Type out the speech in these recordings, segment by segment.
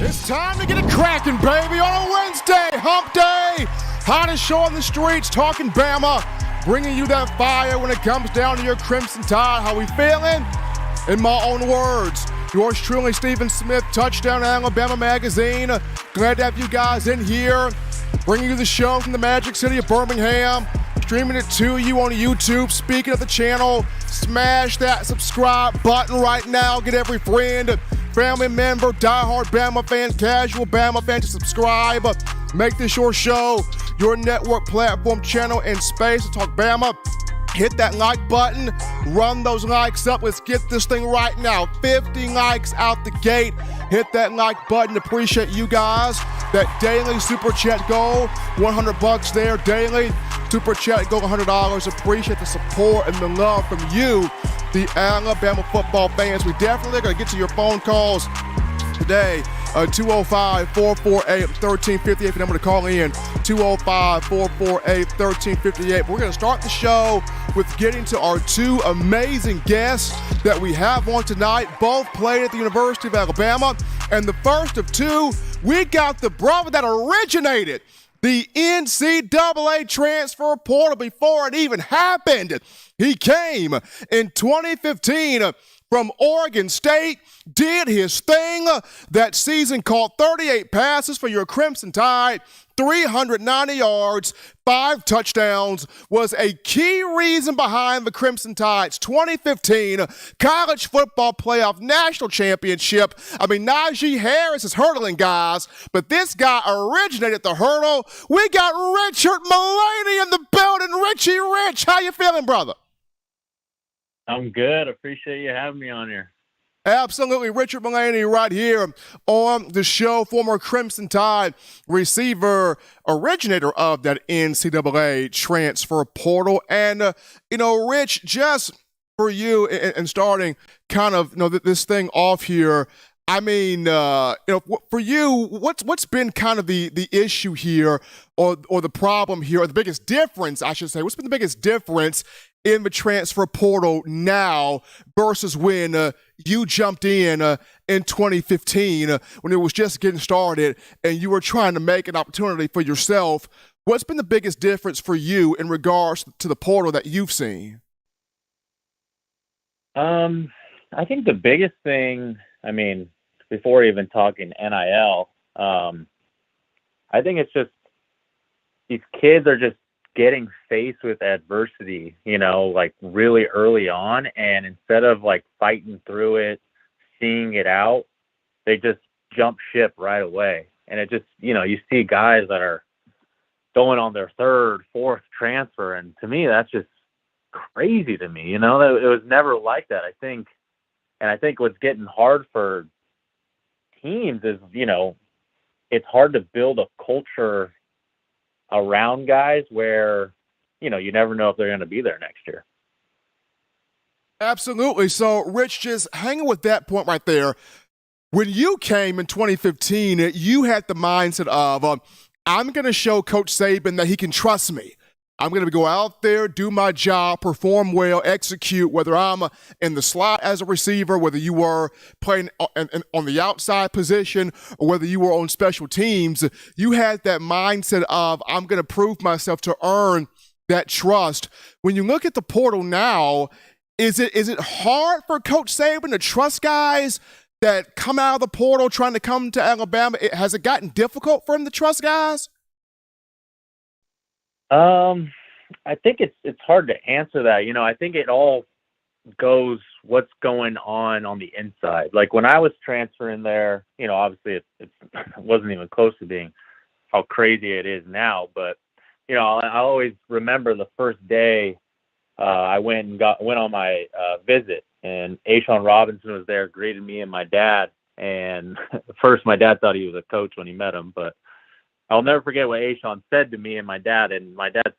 It's time to get it cracking, baby, on a Wednesday, hump day. Hottest show on the streets, talking Bama, bringing you that fire when it comes down to your Crimson Tide. How we feeling? In my own words, yours truly, Stephen Smith, Touchdown Alabama Magazine. Glad to have you guys in here, bringing you the show from the Magic City of Birmingham, streaming it to you on YouTube. Speaking of the channel, smash that subscribe button right now. Get every friend, family member, diehard Bama fans, casual Bama fans to subscribe. Make this your show, your network platform, channel, and space to talk Bama. Hit that like button, run those likes up. Let's get this thing right now. 50 likes out the gate. Hit that like button. Appreciate you guys. That daily super chat goal, $100 there daily. Super chat goal, $100. Appreciate the support and the love from you, the Alabama football fans. We definitely are going to get to your phone calls today. 205-448-1358 for number to call in. 205-448-1358. We're going to start the show with getting to our two amazing guests that we have on tonight. Both played at the University of Alabama. And the first of two, we got the brother that originated the NCAA transfer portal before it even happened. He came in 2015 from Oregon State, did his thing that season, caught 38 passes for your Crimson Tide, 390 yards, 5 touchdowns, was a key reason behind the Crimson Tide's 2015 college football playoff national championship. I mean, Najee Harris is hurdling, guys, but this guy originated the hurdle. We got Richard Mullaney in the building. Richie Rich, how you feeling, brother? I'm good. Appreciate you having me on here. Absolutely. Richard Mullaney right here on the show, former Crimson Tide receiver, originator of that NCAA transfer portal. And, Rich, just for you and starting kind of, this thing off here, I mean, for you, what's been kind of the issue here or the problem here, or the biggest difference, I should say? What's been the biggest difference in the transfer portal now versus when you jumped in 2015 when it was just getting started and you were trying to make an opportunity for yourself? What's been the biggest difference for you in regards to the portal that you've seen? I think the biggest thing, before even talking NIL, I think it's just these kids are just getting faced with adversity, really early on. And instead of fighting through it, seeing it out, they just jump ship right away. And it just, you see guys that are going on their third, fourth transfer. And to me, that's just crazy to me. It was never like that. I think what's getting hard for teams is, it's hard to build a culture around guys where, you never know if they're going to be there next year. Absolutely. So, Rich, just hanging with that point right there, when you came in 2015, you had the mindset of, I'm going to show Coach Saban that he can trust me. I'm going to go out there, do my job, perform well, execute, whether I'm in the slot as a receiver, whether you were playing on the outside position, or whether you were on special teams. You had that mindset of, I'm going to prove myself to earn that trust. When you look at the portal now, is it hard for Coach Saban to trust guys that come out of the portal trying to come to Alabama? Has it gotten difficult for him to trust guys? I think it's hard to answer that. I think it all goes what's going on the inside. Like when I was transferring there, obviously it wasn't even close to being how crazy it is now. But, I always remember the first day I went on my visit, and Ashawn Robinson was there, greeted me and my dad. And first my dad thought he was a coach when he met him, but I'll never forget what Ashawn said to me and my dad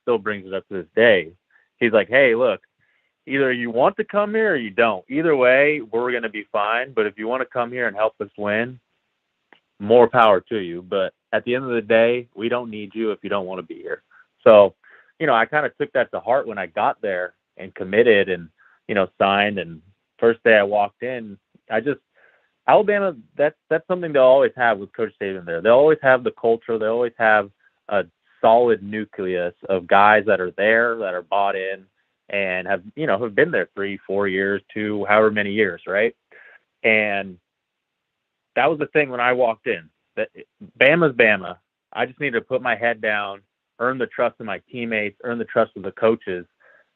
still brings it up to this day. He's like, hey, look, either you want to come here or you don't. Either way, we're going to be fine. But if you want to come here and help us win, more power to you. But at the end of the day, we don't need you if you don't want to be here. So, I kind of took that to heart when I got there and committed and, signed. And first day I walked in, I Alabama, that's something they'll always have with Coach Saban there. They'll always have the culture. They always have a solid nucleus of guys that are there, that are bought in, and have been there 3-4 years, however many years, right? And that was the thing when I walked in. That Bama's Bama. I just needed to put my head down, earn the trust of my teammates, earn the trust of the coaches.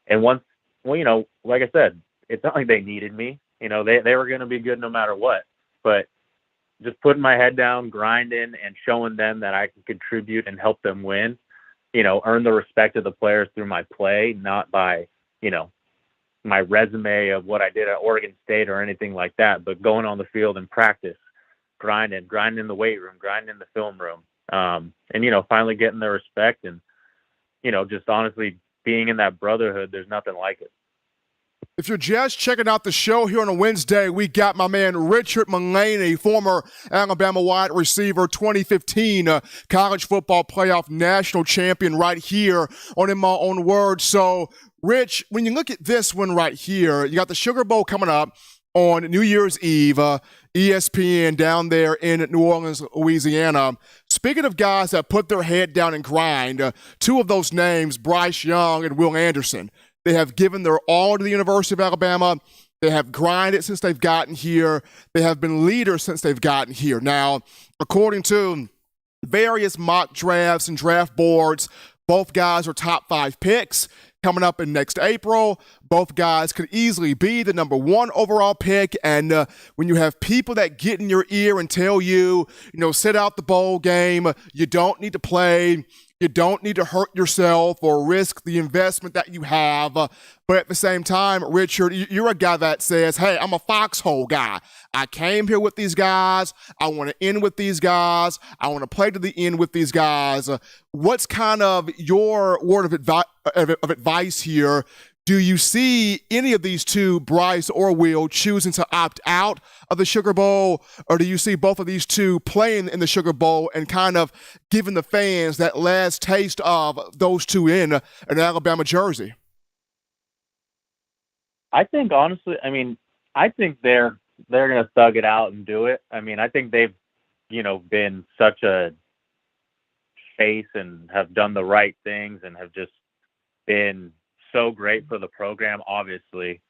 And once, like I said, it's not like they needed me. They were going to be good no matter what. But just putting my head down, grinding, and showing them that I can contribute and help them win, earn the respect of the players through my play, not by, my resume of what I did at Oregon State or anything like that, but going on the field and practice, grinding in the weight room, grinding in the film room, and, finally getting their respect and, just honestly being in that brotherhood, there's nothing like it. If you're just checking out the show here on a Wednesday, we got my man Richard Mullaney, former Alabama wide receiver, 2015 college football playoff national champion right here on In My Own Words. So, Rich, when you look at this one right here, you got the Sugar Bowl coming up on New Year's Eve, ESPN down there in New Orleans, Louisiana. Speaking of guys that put their head down and grind, two of those names, Bryce Young and Will Anderson, they have given their all to the University of Alabama. They have grinded since they've gotten here. They have been leaders since they've gotten here. Now, according to various mock drafts and draft boards, both guys are top 5 picks coming up in next April. Both guys could easily be the number 1 overall pick. And when you have people that get in your ear and tell you, sit out the bowl game, you don't need to play, you don't need to hurt yourself or risk the investment that you have. But at the same time, Richard, you're a guy that says, hey, I'm a foxhole guy. I came here with these guys. I want to end with these guys. I want to play to the end with these guys. What's kind of your word of advice here? Do you see any of these two, Bryce or Will, choosing to opt out of the Sugar Bowl, or do you see both of these two playing in the Sugar Bowl and kind of giving the fans that last taste of those two in an Alabama jersey? I think, honestly, I think they're going to thug it out and do it. I think they've, been such a face and have done the right things and have just been so great for the program. Obviously,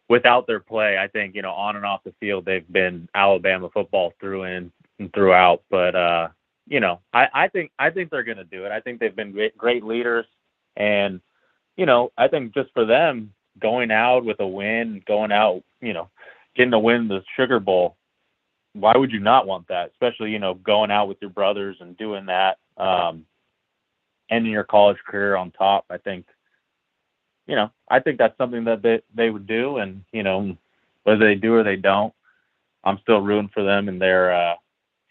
without their play, I think, on and off the field, they've been Alabama football through and throughout. But, I think they're going to do it. I think they've been great leaders. And, I think just for them going out with a win, getting a win in the Sugar Bowl, why would you not want that? Especially, going out with your brothers and doing that, ending your college career on top. I think that's something that they would do, and, whether they do or they don't, I'm still rooting for them in their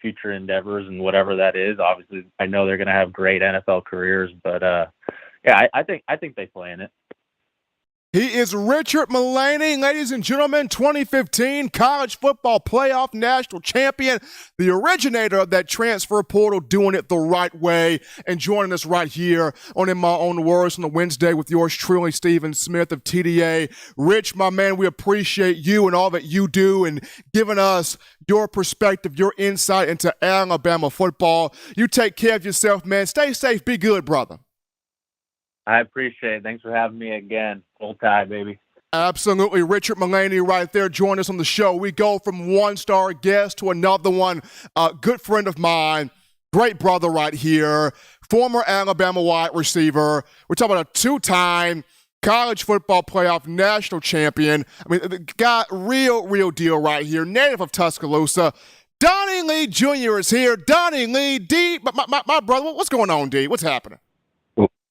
future endeavors and whatever that is. Obviously, I know they're going to have great NFL careers, but I think they play in it. He is Richard Mullaney, ladies and gentlemen, 2015 college football playoff national champion, the originator of that transfer portal, doing it the right way, and joining us right here on In My Own Words on a Wednesday with yours truly, Stephen Smith of TDA. Rich, my man, we appreciate you and all that you do and giving us your perspective, your insight into Alabama football. You take care of yourself, man. Stay safe. Be good, brother. I appreciate it. Thanks for having me again. Full Tide, baby. Absolutely. Richard Mullaney right there. Join us on the show. We go from one-star guest to another one. Good friend of mine. Great brother right here. Former Alabama wide receiver. We're talking about a 2-time college football playoff national champion. The guy, real deal right here. Native of Tuscaloosa. Donnie Lee Jr. is here. Donnie Lee, D, my brother. What's going on, D? What's happening?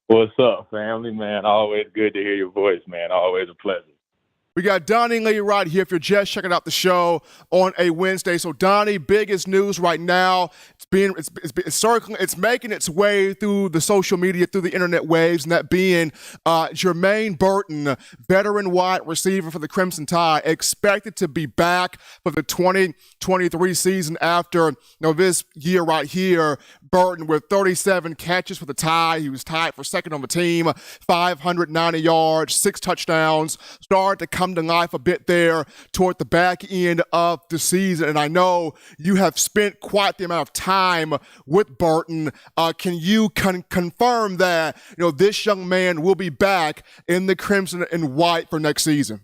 What's up, family, man? Always good to hear your voice, man. Always a pleasure. We got Donnie Lee right here if you're just checking out the show on a Wednesday. So, Donnie, biggest news right now. It's circling, it's making its way through the social media, through the internet waves, and that being Jermaine Burton, veteran wide receiver for the Crimson Tide, expected to be back for the 2023 season after this year right here Burton with 37 catches for the tie. He was tied for second on the team, 590 yards, 6 touchdowns. Started to come to life a bit there toward the back end of the season. And I know you have spent quite the amount of time with Burton. Can you confirm that this young man will be back in the crimson and white for next season?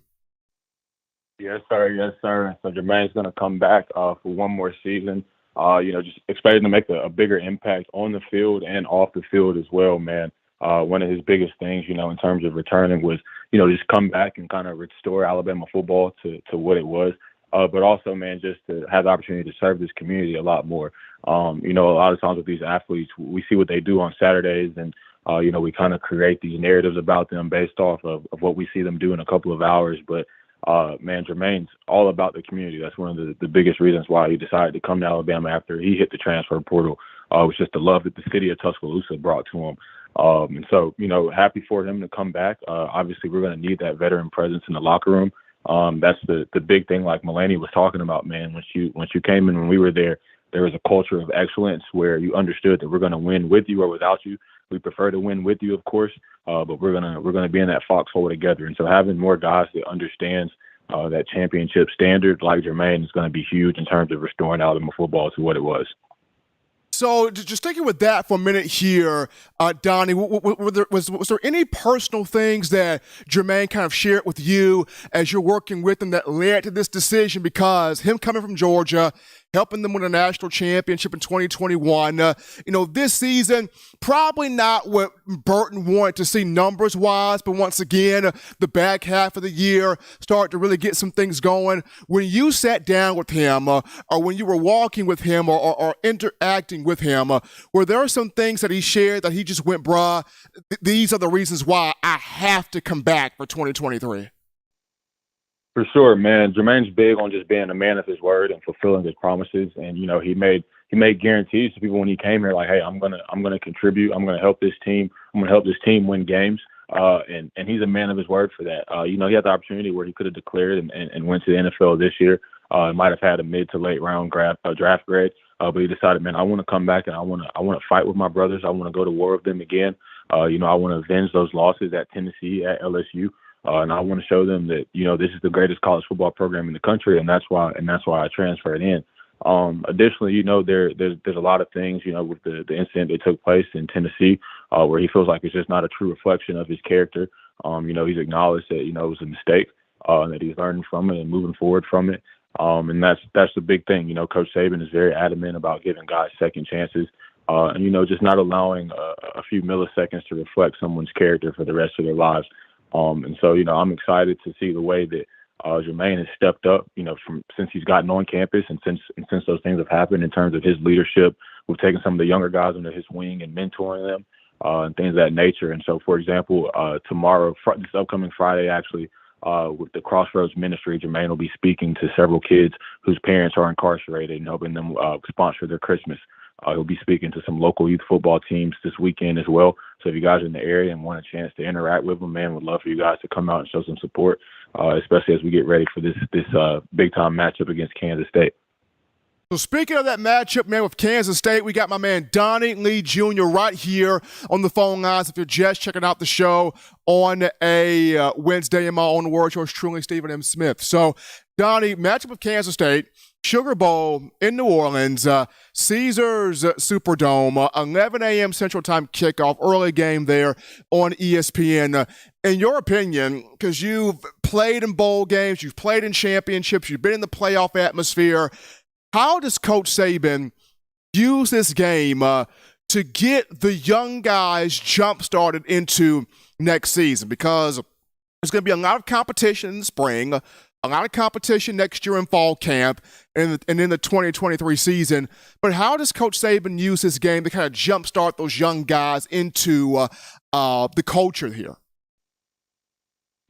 Yes, sir. Yes, sir. So Jermaine's going to come back for one more season. Just expecting to make a bigger impact on the field and off the field as well, man. One of his biggest things, in terms of returning was, just come back and kind of restore Alabama football to what it was. But also, man, just to have the opportunity to serve this community a lot more. A lot of times with these athletes, we see what they do on Saturdays and, we kind of create these narratives about them based off of what we see them do in a couple of hours. But man, Jermaine's all about the community. That's one of the biggest reasons why he decided to come to Alabama after he hit the transfer portal, was just the love that the city of Tuscaloosa brought to him. And so, happy for him to come back. Obviously, we're going to need that veteran presence in the locker room. That's the big thing, like Mulaney was talking about, man. Once you came in when we were there was a culture of excellence where you understood that we're going to win with you or without you. We prefer to win with you, of course, but we're gonna be in that foxhole together. And so having more guys that understands that championship standard like Jermaine is going to be huge in terms of restoring Alabama football to what it was. So just sticking with that for a minute here, Donnie, was there any personal things that Jermaine kind of shared with you as you're working with him that led to this decision? Because him coming from Georgia, helping them win a national championship in 2021. This season, probably not what Burton wanted to see numbers-wise, but once again, the back half of the year started to really get some things going. When you sat down with him or when you were walking with him or interacting with him, were there some things that he shared that he just went, bruh, these are the reasons why I have to come back for 2023? For sure, man. Jermaine's big on just being a man of his word and fulfilling his promises. And he made guarantees to people when he came here, like, hey, I'm gonna contribute. I'm gonna help this team. I'm gonna help this team win games. And he's a man of his word for that. He had the opportunity where he could have declared and went to the NFL this year. Might have had a mid to late round draft grade, but he decided, man, I want to come back and I want to fight with my brothers. I want to go to war with them again. I want to avenge those losses at Tennessee, at LSU. And I want to show them that, this is the greatest college football program in the country, and that's why I transferred in. Additionally, there's a lot of things, with the incident that took place in Tennessee, where he feels like it's just not a true reflection of his character. He's acknowledged that, it was a mistake, and that he's learning from it and moving forward from it. And that's the big thing. Coach Saban is very adamant about giving guys second chances, and, just not allowing a few milliseconds to reflect someone's character for the rest of their lives. And so, I'm excited to see the way that Jermaine has stepped up, since he's gotten on campus and since those things have happened in terms of his leadership. We've taken some of the younger guys under his wing and mentoring them and things of that nature. And so, for example, tomorrow, this upcoming Friday, actually, with the Crossroads Ministry, Jermaine will be speaking to several kids whose parents are incarcerated and helping them sponsor their Christmas. He'll be speaking to some local youth football teams this weekend as well. So if you guys are in the area and want a chance to interact with them, man, would love for you guys to come out and show some support, especially as we get ready for this big-time matchup against Kansas State. So speaking of that matchup, man, with Kansas State, we got my man Donnie Lee Jr. right here on the phone lines. If you're just checking out the show on a Wednesday, in my own words, yours truly, Stephen M. Smith. So, Donnie, matchup with Kansas State, Sugar Bowl in New Orleans, Caesars Superdome, 11 a.m. Central Time kickoff, early game there on ESPN. In your opinion, because you've played in bowl games, you've played in championships, you've been in the playoff atmosphere, how does Coach Saban use this game to get the young guys jump-started into next season? Because there's going to be a lot of competition in the spring, a lot of competition next year in fall camp and in the 2023 season. But how does Coach Saban use this game to kind of jumpstart those young guys into the culture here?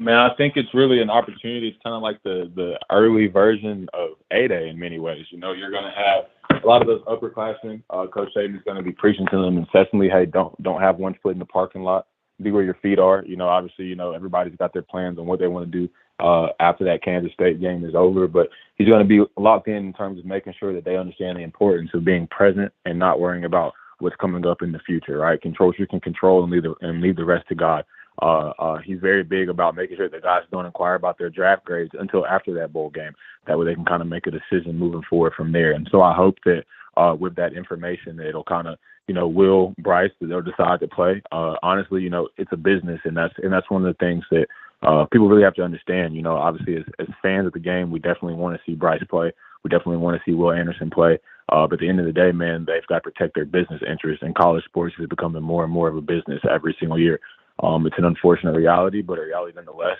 Man, I think it's really an opportunity. It's kind of like the early version of A-Day in many ways. You're going to have a lot of those upperclassmen. Coach Saban is going to be preaching to them incessantly, hey, don't have one foot in the parking lot. Be where your feet are. Obviously, everybody's got their plans on what they want to do after that Kansas State game is over. But he's going to be locked in terms of making sure that they understand the importance of being present and not worrying about what's coming up in the future, right? Control what you can control and leave the rest to God. He's very big about making sure that guys don't inquire about their draft grades until after that bowl game. That way they can kind of make a decision moving forward from there. And so I hope that with that information, that it'll kind of, will Bryce, that they'll decide to play. Honestly, it's a business, and that's one of the things that people really have to understand. Obviously as fans of the game, we definitely want to see Bryce play. We definitely want to see Will Anderson play. But at the end of the day, man, they've got to protect their business interests, and college sports is becoming more and more of a business every single year. It's an unfortunate reality, but a reality nonetheless,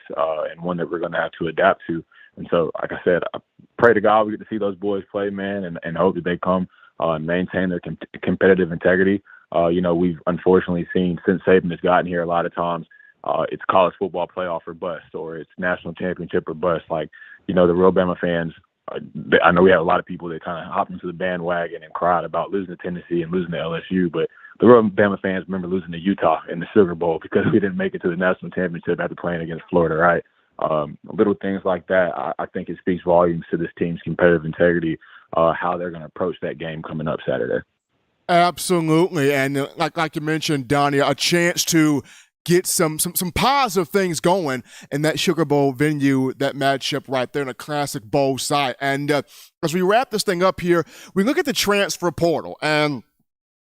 and one that we're going to have to adapt to. And so, like I said, I pray to God we get to see those boys play, man, and hope that they come and maintain their competitive integrity. We've unfortunately seen since Saban has gotten here a lot of times, it's college football playoff or bust, or it's national championship or bust. Like, the real Bama fans, I know we have a lot of people that kind of hopped into the bandwagon and cried about losing to Tennessee and losing to LSU, but the real Bama fans remember losing to Utah in the Sugar Bowl because we didn't make it to the national championship after playing against Florida, right? Little things like that, I think it speaks volumes to this team's competitive integrity, how they're going to approach that game coming up Saturday. Absolutely. And like you mentioned, Donnie, a chance to get some positive things going in that Sugar Bowl venue, that matchup right there in a classic bowl site. And as we wrap this thing up here, we look at the transfer portal, and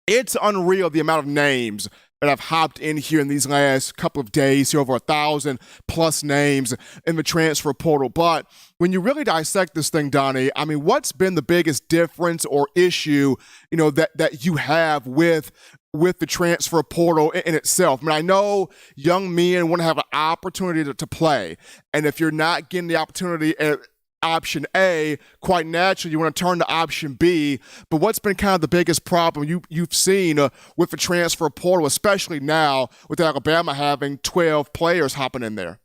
it's unreal the amount of names that have hopped in here in these last couple of days, over 1,000+ names in the transfer portal. But when you really dissect this thing, Donnie, I mean, what's been the biggest difference or issue, that you have with the transfer portal in itself? I mean, I know young men want to have an opportunity to play, and if you're not getting the opportunity at option A, quite naturally you want to turn to option B. But what's been kind of the biggest problem you've seen with the transfer portal, especially now with Alabama having 12 players hopping in there?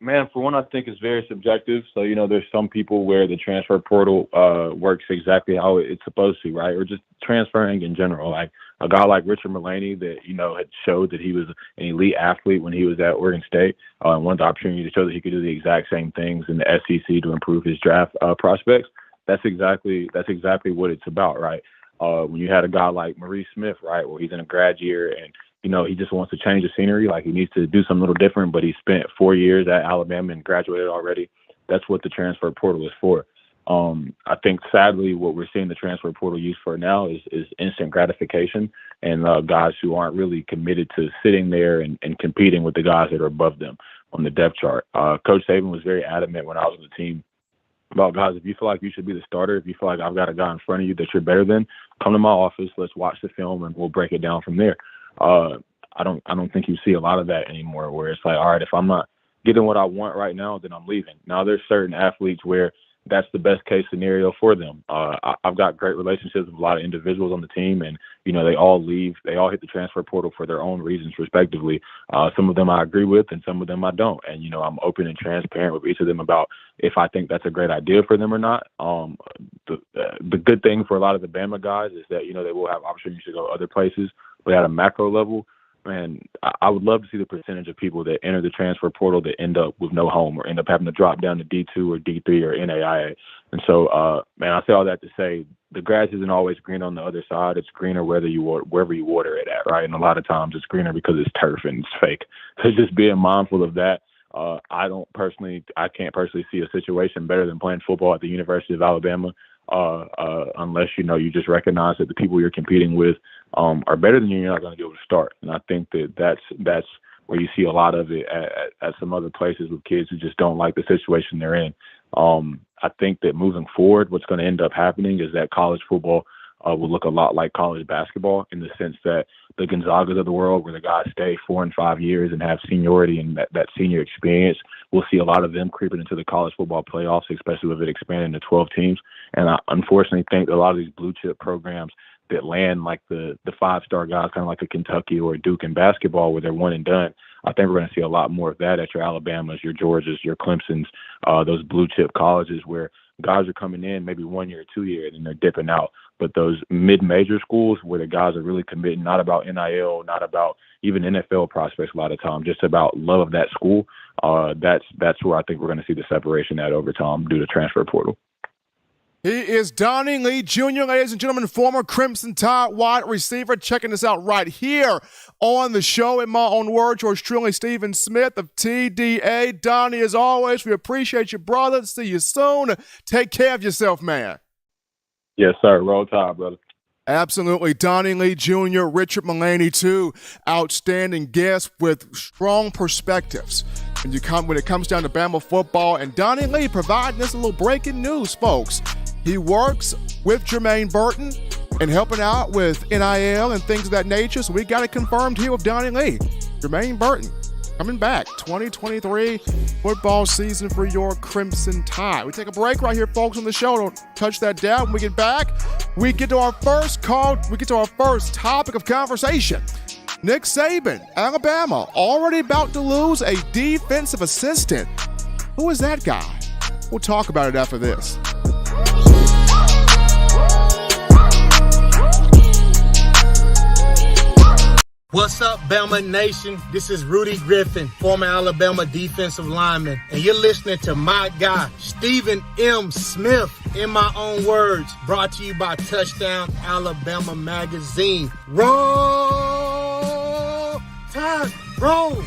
Man, for one, I think it's very subjective. So, there's some people where the transfer portal works exactly how it's supposed to, right? Or just transferring in general. Like a guy like Richard Mullaney that, had showed that he was an elite athlete when he was at Oregon State, and wanted the opportunity to show that he could do the exact same things in the SEC to improve his draft prospects. That's exactly what it's about, right? When you had a guy like Maurice Smith, right, where he's in a grad year and he just wants to change the scenery. Like, he needs to do something a little different, but he spent 4 years at Alabama and graduated already. That's what the transfer portal is for. I think, sadly, what we're seeing the transfer portal used for now is instant gratification, and guys who aren't really committed to sitting there and competing with the guys that are above them on the depth chart. Coach Saban was very adamant when I was on the team about, guys, if you feel like you should be the starter, if you feel like I've got a guy in front of you that you're better than, come to my office, let's watch the film, and we'll break it down from there. I don't think you see a lot of that anymore, where it's like, all right, if I'm not getting what I want right now, then I'm leaving. Now, there's certain athletes where that's the best case scenario for them. I've got great relationships with a lot of individuals on the team, and they all leave. They all hit the transfer portal for their own reasons, respectively. Some of them I agree with, and some of them I don't. And I'm open and transparent with each of them about if I think that's a great idea for them or not. The good thing for a lot of the Bama guys is that they will have opportunities to go other places, but at a macro level, man, I would love to see the percentage of people that enter the transfer portal that end up with no home or end up having to drop down to D2 or D3 or NAIA. And so, man, I say all that to say the grass isn't always green on the other side. It's greener wherever you water it at, right? And a lot of times it's greener because it's turf and it's fake. So just being mindful of that. I can't personally see a situation better than playing football at the University of Alabama, unless you just recognize that the people you're competing with are better than you. You're not going to be able to start. And I think that's where you see a lot of it at some other places with kids who just don't like the situation they're in. I think that moving forward, what's going to end up happening is that college football will look a lot like college basketball, in the sense that the Gonzagas of the world, where the guys stay 4 and 5 years and have seniority and that senior experience, we'll see a lot of them creeping into the college football playoffs, especially with it expanding to 12 teams. And I unfortunately think that a lot of these blue chip programs that land like the 5-star guys, kind of like a Kentucky or a Duke in basketball, where they're one and done, I think we're going to see a lot more of that at your Alabamas, your Georgias, your Clemsons, those blue chip colleges where guys are coming in maybe 1 year or 2 years and they're dipping out. But those mid-major schools where the guys are really committing, not about NIL, not about even NFL prospects a lot of time, just about love of that school, that's where I think we're going to see the separation at over time due to transfer portal. He is Donnie Lee Jr., ladies and gentlemen, former Crimson Tide wide receiver. Checking this out right here on the show. In my own words, yours truly, Stephen Smith of TDA. Donnie, as always, we appreciate you, brother. See you soon. Take care of yourself, man. Yes, sir. Roll Tide, brother. Absolutely. Donnie Lee Jr., Richard Mullaney, too. Outstanding guests with strong perspectives. And when it comes down to Bama football, and Donnie Lee providing us a little breaking news, folks. He works with Jermaine Burton and helping out with NIL and things of that nature. So we got it confirmed here with Donnie Lee. Jermaine Burton coming back. 2023 football season for your Crimson Tide. We take a break right here, folks, on the show. Don't touch that down. When we get back, we get to our first call. We get to our first topic of conversation. Nick Saban, Alabama, already about to lose a defensive assistant. Who is that guy? We'll talk about it after this. What's up, Bama Nation? This is Rudy Griffin, former Alabama defensive lineman, and you're listening to my guy, Stephen M. Smith, in my own words, brought to you by Touchdown Alabama Magazine. Roll Tide, roll!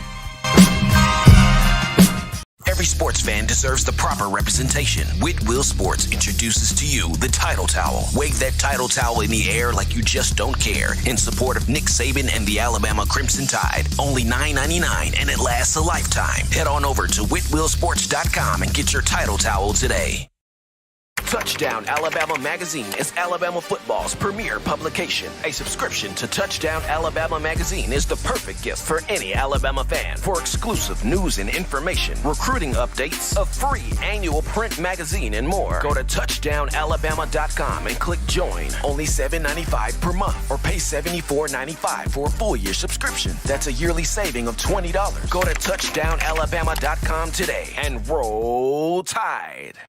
Every sports fan deserves the proper representation. Whitwell Sports introduces to you the Title Towel. Wave that Title Towel in the air like you just don't care in support of Nick Saban and the Alabama Crimson Tide. Only $9.99 and it lasts a lifetime. Head on over to whitwellsports.com and get your Title Towel today. Touchdown Alabama Magazine is Alabama football's premier publication. A subscription to Touchdown Alabama Magazine is the perfect gift for any Alabama fan. For exclusive news and information, recruiting updates, a free annual print magazine, and more, go to touchdownalabama.com and click join. Only $7.95 per month, or pay $74.95 for a full year subscription. That's a yearly saving of $20. Go to touchdownalabama.com today and roll Tide.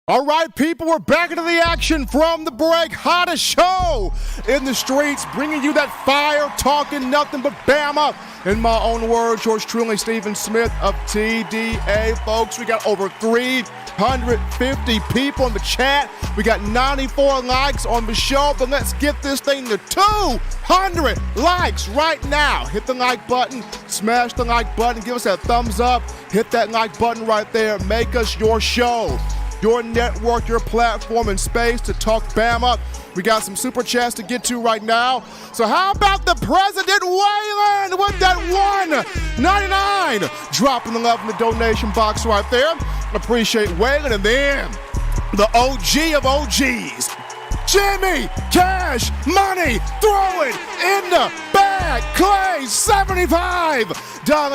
All right, people, we're back into the action from the break. Hottest show in the streets, bringing you that fire, talking nothing but Bama. In my own words, yours truly, Stephen Smith of TDA. Folks, we got over 350 people in the chat. We got 94 likes on the show, but let's get this thing to 200 likes right now. Hit the like button, smash the like button, give us that thumbs up. Hit that like button right there. Make us your show, your network, your platform and space to talk Bama. We got some super chats to get to right now. So how about the President Waylon with that $1.99? Dropping the love in the donation box right there. Appreciate Waylon. And then the OG of OGs, Jimmy Cash Money, throw it in the bag. Clay, $75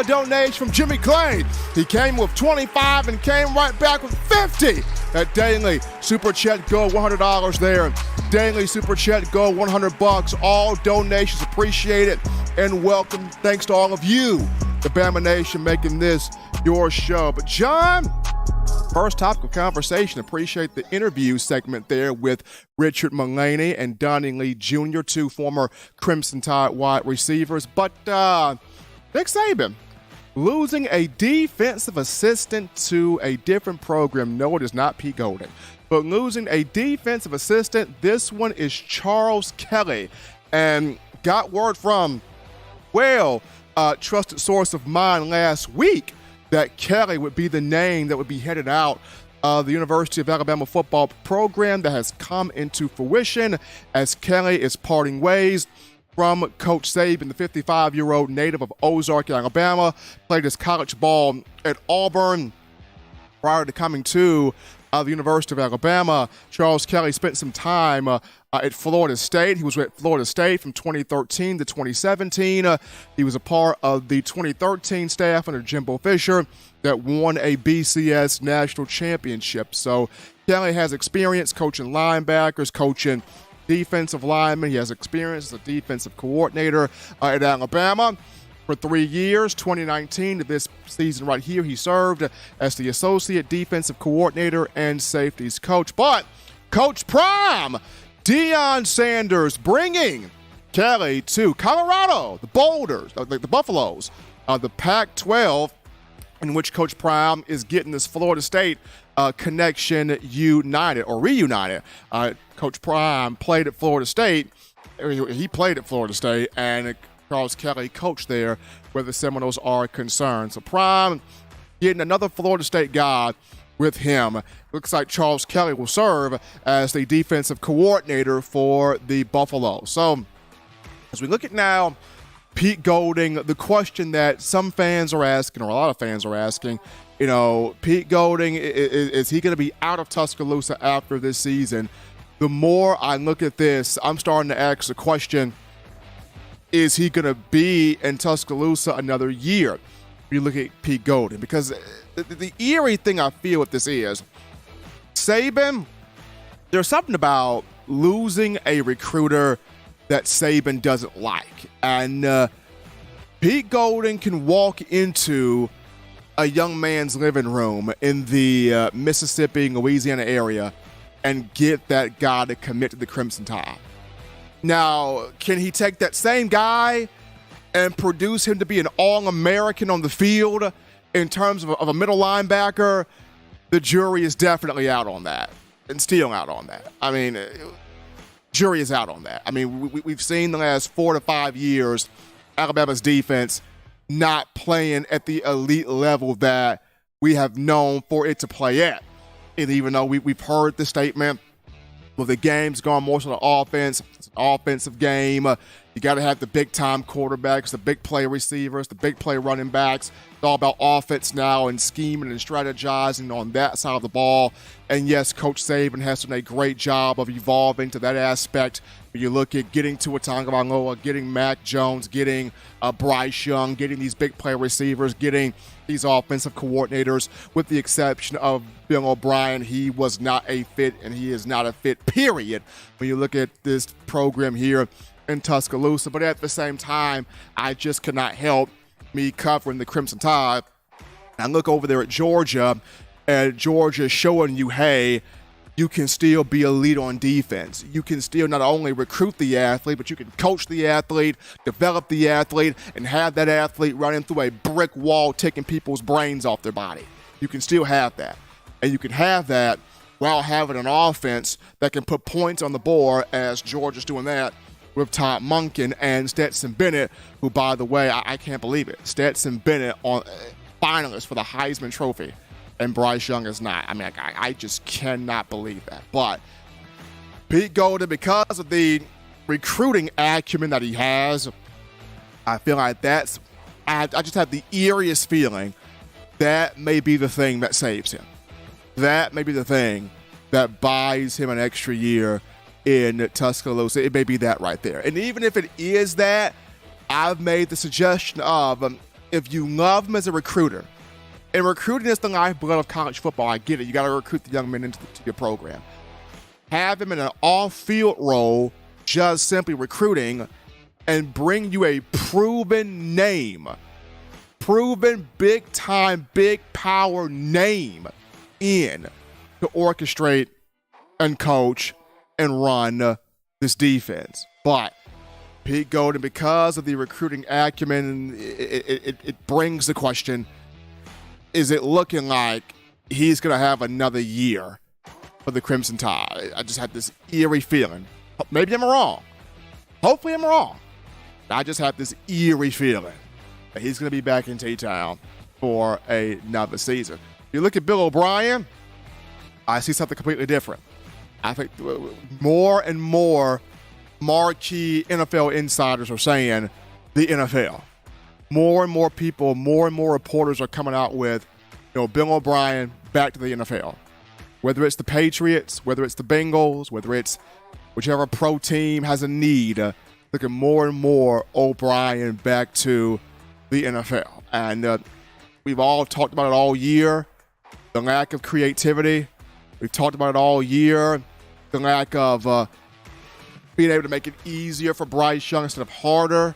donation from Jimmy Clay. He came with 25 and came right back with 50. That daily super chat go $100 there. Daily super chat go $100. All donations appreciated and welcome. Thanks to all of you, the Bama Nation, making this your show. But John, first topic of conversation. Appreciate the interview segment there with Richard Mullaney and Donnie Lee Jr., two former Crimson Tide wide receivers. But Nick Saban losing a defensive assistant to a different program. No, it is not Pete Golding, but losing a defensive assistant. This one is Charles Kelly, and got word from, trusted source of mine last week that Kelly would be the name that would be headed out of the University of Alabama football program. That has come into fruition as Kelly is parting ways from Coach Saban, the 55-year-old native of Ozark, Alabama. Played his college ball at Auburn prior to coming to the University of Alabama. Charles Kelly spent some time at Florida State. He was at Florida State from 2013 to 2017. He was a part of the 2013 staff under Jimbo Fisher that won a BCS national championship. So Kelly has experience coaching linebackers, coaching defensive linemen. He has experience as a defensive coordinator at Alabama for 3 years. 2019 to this season right here, he served as the associate defensive coordinator and safeties coach. But Coach Prime, Deion Sanders, bringing Kelly to Colorado, the Boulders, the Buffaloes, the Pac-12 in which Coach Prime is getting this Florida State connection united or reunited. Coach Prime played at Florida State. He played at Florida State, and Charles Kelly coached there where the Seminoles are concerned. So Prime getting another Florida State guy with him. Looks like Charles Kelly will serve as the defensive coordinator for the Buffalo. So as we look at now Pete Golding, the question that some fans are asking, or a lot of fans are asking, Pete Golding, is he going to be out of Tuscaloosa after this season? The more I look at this, I'm starting to ask the question, is he going to be in Tuscaloosa another year? You look at Pete Golding, because the eerie thing I feel with this is, Saban, there's something about losing a recruiter that Saban doesn't like. And Pete Golding can walk into a young man's living room in the Mississippi, Louisiana area and get that guy to commit to the Crimson Tide. Now, can he take that same guy and produce him to be an All-American on the field in terms of a middle linebacker? The jury is definitely out on that, and still out on that. I mean, jury is out on that. I mean, we've seen the last 4 to 5 years Alabama's defense not playing at the elite level that we have known for it to play at. And even though we've heard the statement, well, the game's gone more to the offense. It's an offensive game. You got to have the big-time quarterbacks, the big play receivers, the big play running backs. It's all about offense now and scheming and strategizing on that side of the ball. And yes, Coach Saban has done a great job of evolving to that aspect. When you look at getting Tua Tagovailoa, getting Mac Jones, getting Bryce Young, getting these big play receivers, getting these offensive coordinators, with the exception of Bill O'Brien. He was not a fit, and he is not a fit, period, when you look at this program here in Tuscaloosa. But at the same time, I just cannot help me covering the Crimson Tide. I look over there at Georgia, and Georgia showing you, hey, you can still be elite on defense. You can still not only recruit the athlete, but you can coach the athlete, develop the athlete, and have that athlete running through a brick wall, taking people's brains off their body. You can still have that. And you can have that while having an offense that can put points on the board, as Georgia's doing that with Todd Monken and Stetson Bennett, who, by the way, I can't believe it. Stetson Bennett on finalist for the Heisman Trophy, and Bryce Young is not. I mean, I just cannot believe that. But Pete Golding, because of the recruiting acumen that he has, I feel like I just have the eeriest feeling that may be the thing that saves him. That may be the thing that buys him an extra year in Tuscaloosa. It may be that right there. And even if it is that, I've made the suggestion of, if you love him as a recruiter, and recruiting is the lifeblood of college football, I get it. You got to recruit the young men into your program. Have him in an off-field role, just simply recruiting, and bring you a proven name, proven big-time, big power name in to orchestrate and coach and run this defense. But Pete Golding, because of the recruiting acumen, it brings the question, is it looking like he's going to have another year for the Crimson Tide? I just had this eerie feeling. Maybe I'm wrong. Hopefully I'm wrong. I just have this eerie feeling that he's going to be back in T-Town for another season. If you look at Bill O'Brien, I see something completely different. I think more and more marquee NFL insiders are saying the NFL. More and more people, more and more reporters are coming out with, Bill O'Brien back to the NFL. Whether it's the Patriots, whether it's the Bengals, whether it's whichever pro team has a need, looking more and more O'Brien back to the NFL. And we've all talked about it all year, the lack of creativity. We've talked about it all year, the lack of being able to make it easier for Bryce Young instead of harder,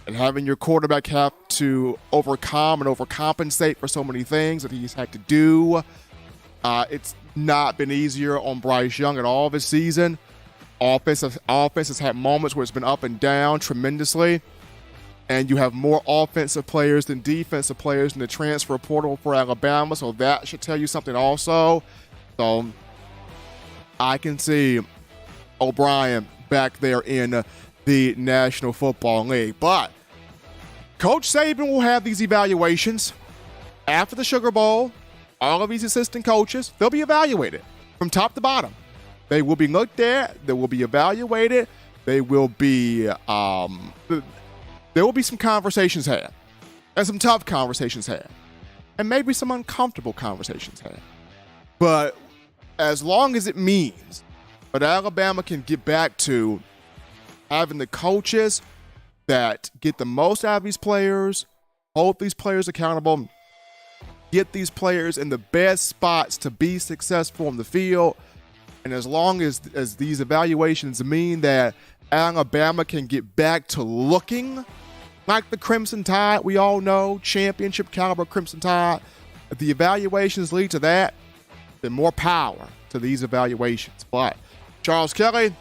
and having your quarterback have to overcome and overcompensate for so many things that he's had to do. It's not been easier on Bryce Young at all this season. Offense has had moments where it's been up and down tremendously. and you have more offensive players than defensive players in the transfer portal for Alabama, so that should tell you something also. So I can see O'Brien back there in the National Football League. But Coach Saban will have these evaluations after the Sugar Bowl. All of these assistant coaches, they'll be evaluated from top to bottom. They will be looked at. They will be evaluated. They will be there will be some conversations had, and some tough conversations had, and maybe some uncomfortable conversations had. But as long as it means that Alabama can get back to having the coaches that get the most out of these players, hold these players accountable, get these players in the best spots to be successful on the field, and as long as these evaluations mean that Alabama can get back to looking like the Crimson Tide, we all know, championship caliber Crimson Tide, if the evaluations lead to that, then more power to these evaluations. But Charles Kelly,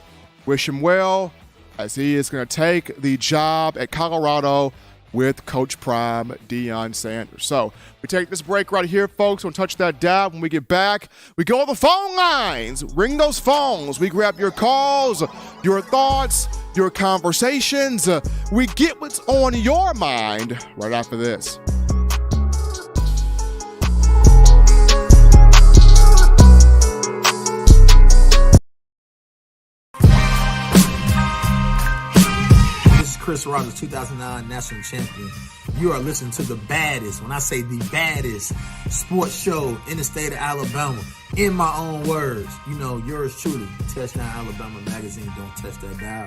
wish him well, as he is going to take the job at Colorado with Coach Prime Deion Sanders. So we take this break right here, folks. We'll touch that dial. When we get back, we go to the phone lines. Ring those phones. We grab your calls, your thoughts, your conversations. We get what's on your mind right after this. Chris Rogers, 2009 national champion. You are listening to the baddest, when I say the baddest, sports show in the state of Alabama. In my own words, you know, yours truly, Touchdown Alabama Magazine. Don't touch that dial.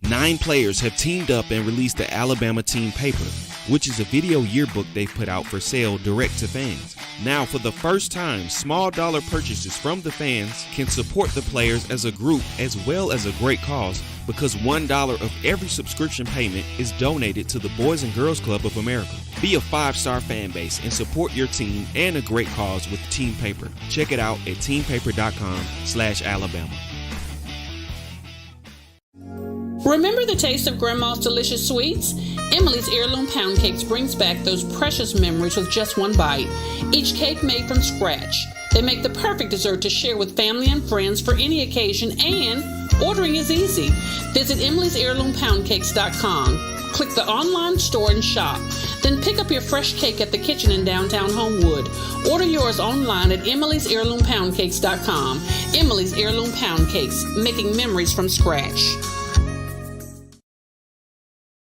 9 players have teamed up and released the Alabama Team Paper, which is a video yearbook they put out for sale direct to fans. Now, for the first time, small dollar purchases from the fans can support the players as a group as well as a great cause, because $1 of every subscription payment is donated to the Boys and Girls Club of America. Be a 5-star fan base and support your team and a great cause with Team Paper. Check it out at teampaper.com/Alabama. Remember the taste of Grandma's delicious sweets? Emily's Heirloom Pound Cakes brings back those precious memories with just one bite. Each cake made from scratch. They make the perfect dessert to share with family and friends for any occasion, and ordering is easy. Visit emily'sheirloompoundcakes.com. Click the online store and shop. Then pick up your fresh cake at the kitchen in downtown Homewood. Order yours online at emily'sheirloompoundcakes.com. Emily's Heirloom Pound Cakes, making memories from scratch.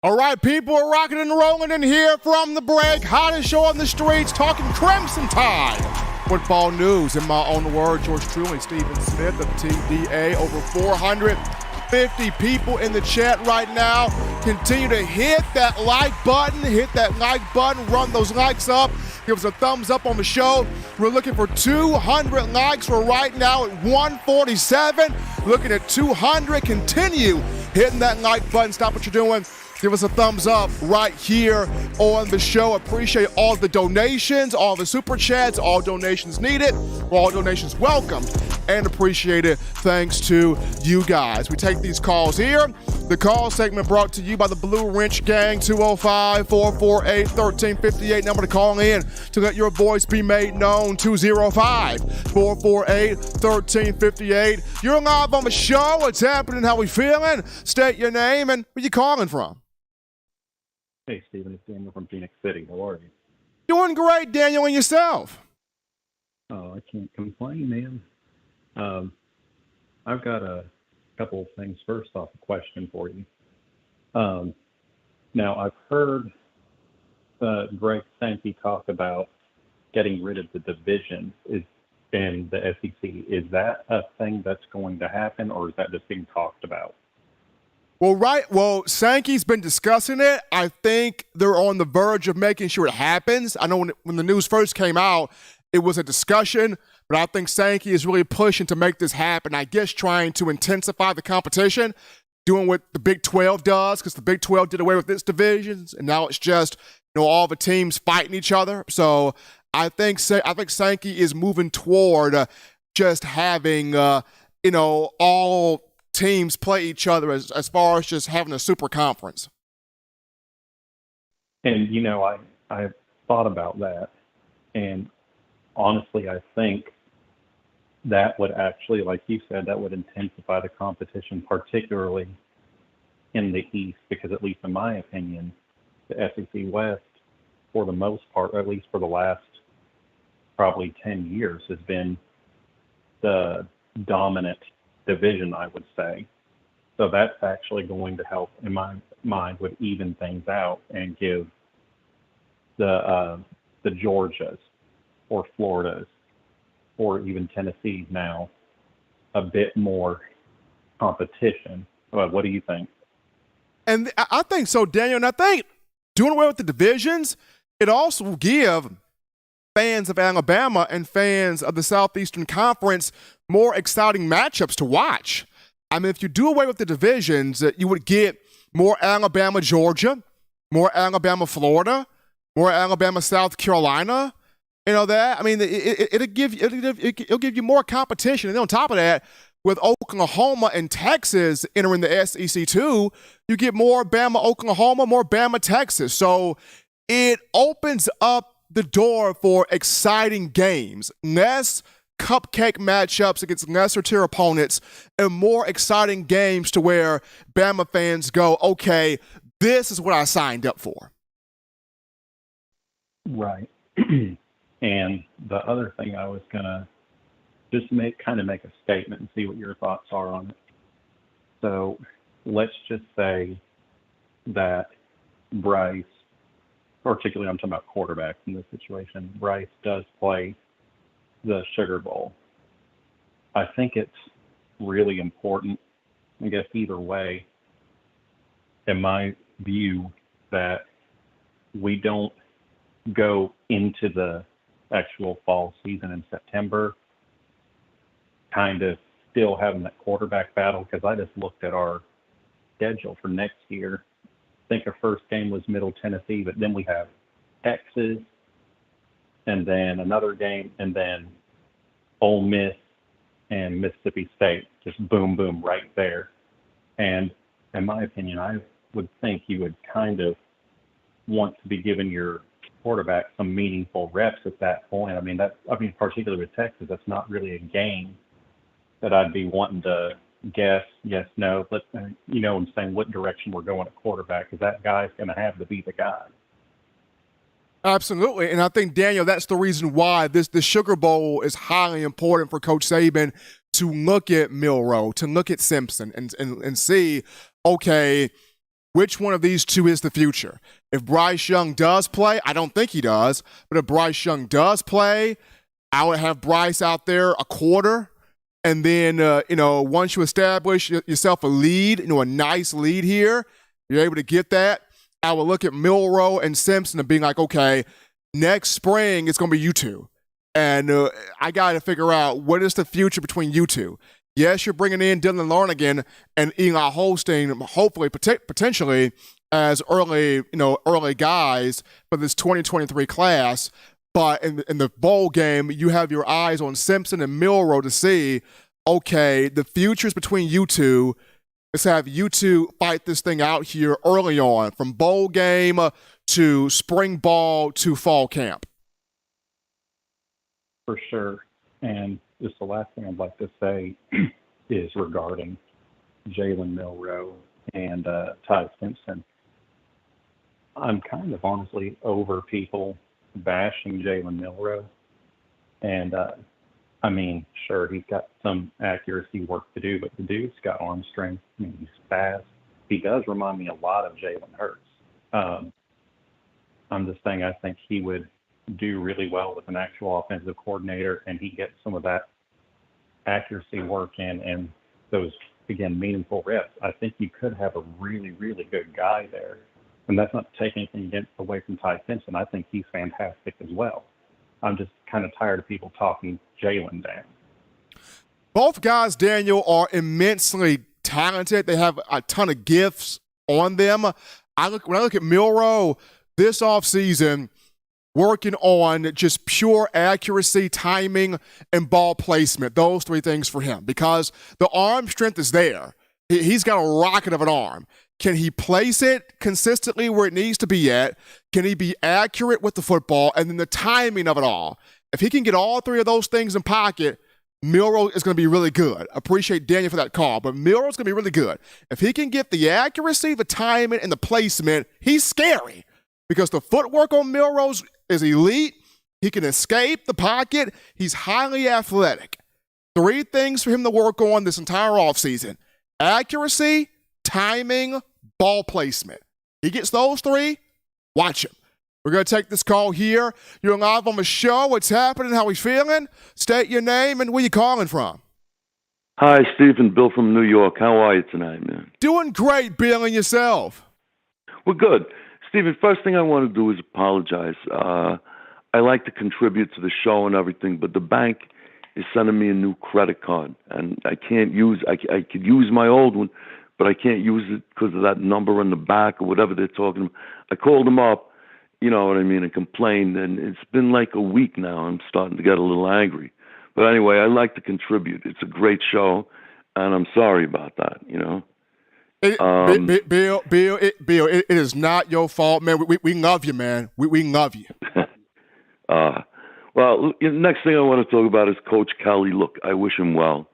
All right, people are rocking and rolling in here from the break. Hottest show on the streets, talking Crimson Tide football news. In my own word, yours truly, Stephen Smith of TDA. Over 450 people in the chat right now. Continue to hit that like button, run those likes up. Give us a thumbs up on the show. We're looking for 200 likes. We're right now at 147. Looking at 200. Continue hitting that like button. Stop what you're doing. Give us a thumbs up right here on the show. Appreciate all the donations, all the super chats, all donations needed, all donations welcomed and appreciated. Thanks to you guys. We take these calls here. The call segment brought to you by the Blue Wrench Gang, 205-448-1358. Number to call in to let your voice be made known, 205-448-1358. You're live on the show. What's happening? How we feeling? State your name and where you calling from. Hey, Stephen, it's Daniel from Phoenix City. How are you? Doing great, Daniel, and yourself? Oh, I can't complain, man. I've got a couple of things. First off, a question for you. Now, I've heard Greg Sankey talk about getting rid of the division in the SEC. Is that a thing that's going to happen, or is that just being talked about? Well, Sankey's been discussing it. I think they're on the verge of making sure it happens. I know when the news first came out, it was a discussion, but I think Sankey is really pushing to make this happen. I guess trying to intensify the competition, doing what the Big 12 does, because the Big 12 did away with its divisions, and now it's just all the teams fighting each other. So I think Sankey is moving toward just having all teams play each other as far as just having a super conference. And, I thought about that. And honestly, I think that would actually, like you said, that would intensify the competition, particularly in the East, because at least in my opinion, the SEC West, for the most part, at least for the last probably 10 years, has been the dominant division, I would say. So that's actually going to help, in my mind, would even things out and give the Georgias or Floridas or even Tennessee now a bit more competition. What do you think? And I think so, Daniel. And I think doing away with the divisions, it also will give fans of Alabama and fans of the Southeastern Conference more exciting matchups to watch. I mean, if you do away with the divisions, you would get more Alabama, Georgia, more Alabama, Florida, more Alabama, South Carolina. You know that? I mean, it'll give you more competition. And then on top of that, with Oklahoma and Texas entering the SEC too, you get more Bama, Oklahoma, more Bama, Texas. So it opens up the door for exciting games, less cupcake matchups against lesser tier opponents, and more exciting games to where Bama fans go, okay, this is what I signed up for. Right. And the other thing I was going to just make a statement and see what your thoughts are on it. So let's just say that Bryce, particularly I'm talking about quarterbacks in this situation, Bryce does play the Sugar Bowl. I think it's really important, I guess either way, in my view, that we don't go into the actual fall season in September kind of still having that quarterback battle, because I just looked at our schedule for next year. I think our first game was Middle Tennessee, but then we have Texas, and then another game, and then Ole Miss and Mississippi State, just boom, boom, right there. And in my opinion, I would think you would kind of want to be giving your quarterback some meaningful reps at that point. Particularly with Texas, that's not really a game that I'd be wanting to guess, yes, no, but I'm saying what direction we're going at quarterback, because that guy's going to have to be the guy. Absolutely. And I think, Daniel, that's the reason why the Sugar Bowl is highly important for Coach Saban, to look at Milroe, to look at Simpson and see, okay, which one of these two is the future? If Bryce Young does play, I don't think he does, but if Bryce Young does play, I would have Bryce out there a quarter. And then, once you establish yourself a lead, a nice lead here, you're able to get that. I would look at Milroe and Simpson and being like, okay, next spring it's going to be you two. And I got to figure out what is the future between you two. Yes, you're bringing in Dylan Larnigan and Eli Holstein, hopefully, potentially, as early guys for this 2023 class. But in the bowl game, you have your eyes on Simpson and Milroe to see, okay, the future's between you two. Let's have you two fight this thing out here early on, from bowl game to spring ball to fall camp. For sure. And just the last thing I'd like to say is regarding Jalen Milroe and Ty Simpson. I'm kind of honestly over people bashing Jalen Milroe. And, sure, he's got some accuracy work to do, but the dude's got arm strength. He's fast. He does remind me a lot of Jalen Hurts. I'm just saying I think he would do really well with an actual offensive coordinator, and he gets some of that accuracy work in and those, again, meaningful reps. I think you could have a really, really good guy there. And that's not to take anything away from Ty Simpson. I think he's fantastic as well. I'm just kind of tired of people talking Jalen down. Both guys, Daniel, are immensely talented. They have a ton of gifts on them. When I look at Milroe this offseason, working on just pure accuracy, timing, and ball placement. Those three things for him, because the arm strength is there. He's got a rocket of an arm. Can he place it consistently where it needs to be at? Can he be accurate with the football? And then the timing of it all. If he can get all three of those things in pocket, Milroe is going to be really good. Appreciate Daniel for that call, but Milroe's going to be really good. If he can get the accuracy, the timing, and the placement, he's scary because the footwork on Milroe's is elite. He can escape the pocket. He's highly athletic. 3 things for him to work on this entire offseason: accuracy, timing, ball placement. He gets those 3, watch him. We're going to take this call here. You're live on the show. What's happening? How we feeling? State your name and where you calling from. Hi, Stephen. Bill from New York. How are you tonight, man? Doing great, Bill, and yourself? We're good. Stephen, first thing I want to do is apologize. I like to contribute to the show and everything, but the bank is sending me a new credit card, and I can't use. I could use my old one, but I can't use it because of that number on the back or whatever they're talking about. I called them up. You know what I mean, and complained, and it's been like a week now. I'm starting to get a little angry. But anyway, I like to contribute. It's a great show, and I'm sorry about that, you know. Bill, it is not your fault, man. We love you, man. We love you. Well, next thing I want to talk about is Coach Kelly. Look, I wish him well.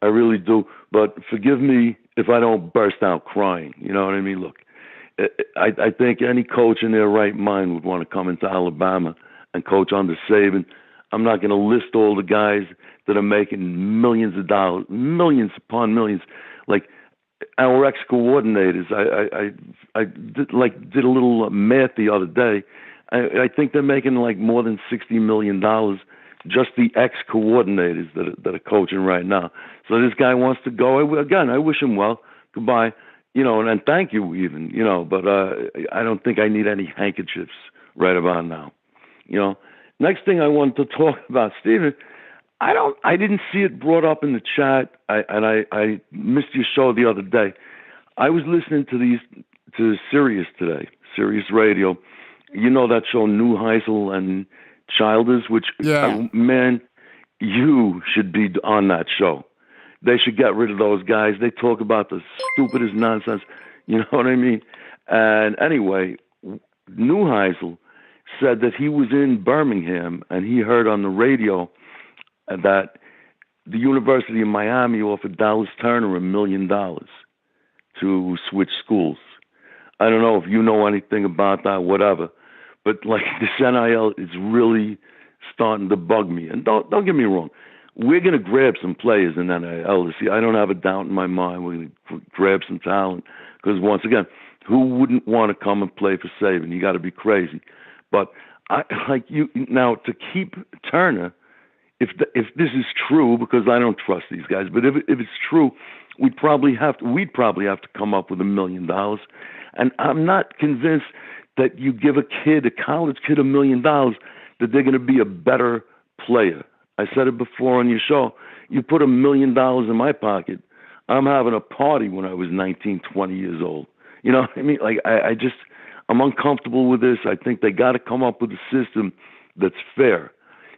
I really do. But forgive me if I don't burst out crying. You know what I mean? Look, I think any coach in their right mind would want to come into Alabama and coach under Saban. I'm not going to list all the guys that are making millions of dollars, millions upon millions. Like our ex-coordinators, I did a little math the other day. I think they're making like more than $60 million, just the ex-coordinators that are coaching right now. So this guy wants to go. Again, I wish him well. Goodbye. You know, and thank you even, you know, but I don't think I need any handkerchiefs right about now. You know, next thing I want to talk about, Stephen, I didn't see it brought up in the chat, I missed your show the other day. I was listening to Sirius today, Sirius Radio. You know that show, Neuheisel and Childers, which, man, you should be on that show. They should get rid of those guys. They talk about the stupidest nonsense. You know what I mean? And anyway, Neuheisel said that he was in Birmingham and he heard on the radio that the University of Miami offered Dallas Turner $1 million to switch schools. I don't know if you know anything about that, whatever. But like this NIL is really starting to bug me. And don't get me wrong. We're going to grab some players in NIL. See, I don't have a doubt in my mind. We're going to grab some talent because, once again, who wouldn't want to come and play for Saban? You got to be crazy. But I like you now to keep Turner. If this is true, because I don't trust these guys, but if it's true, we'd probably have to come up with $1 million. And I'm not convinced that you give a college kid $1 million, that they're going to be a better player. I said it before on your show. You put $1 million in my pocket, I'm having a party when I was 19, 20 years old. You know what I mean? Like, I'm uncomfortable with this. I think they got to come up with a system that's fair.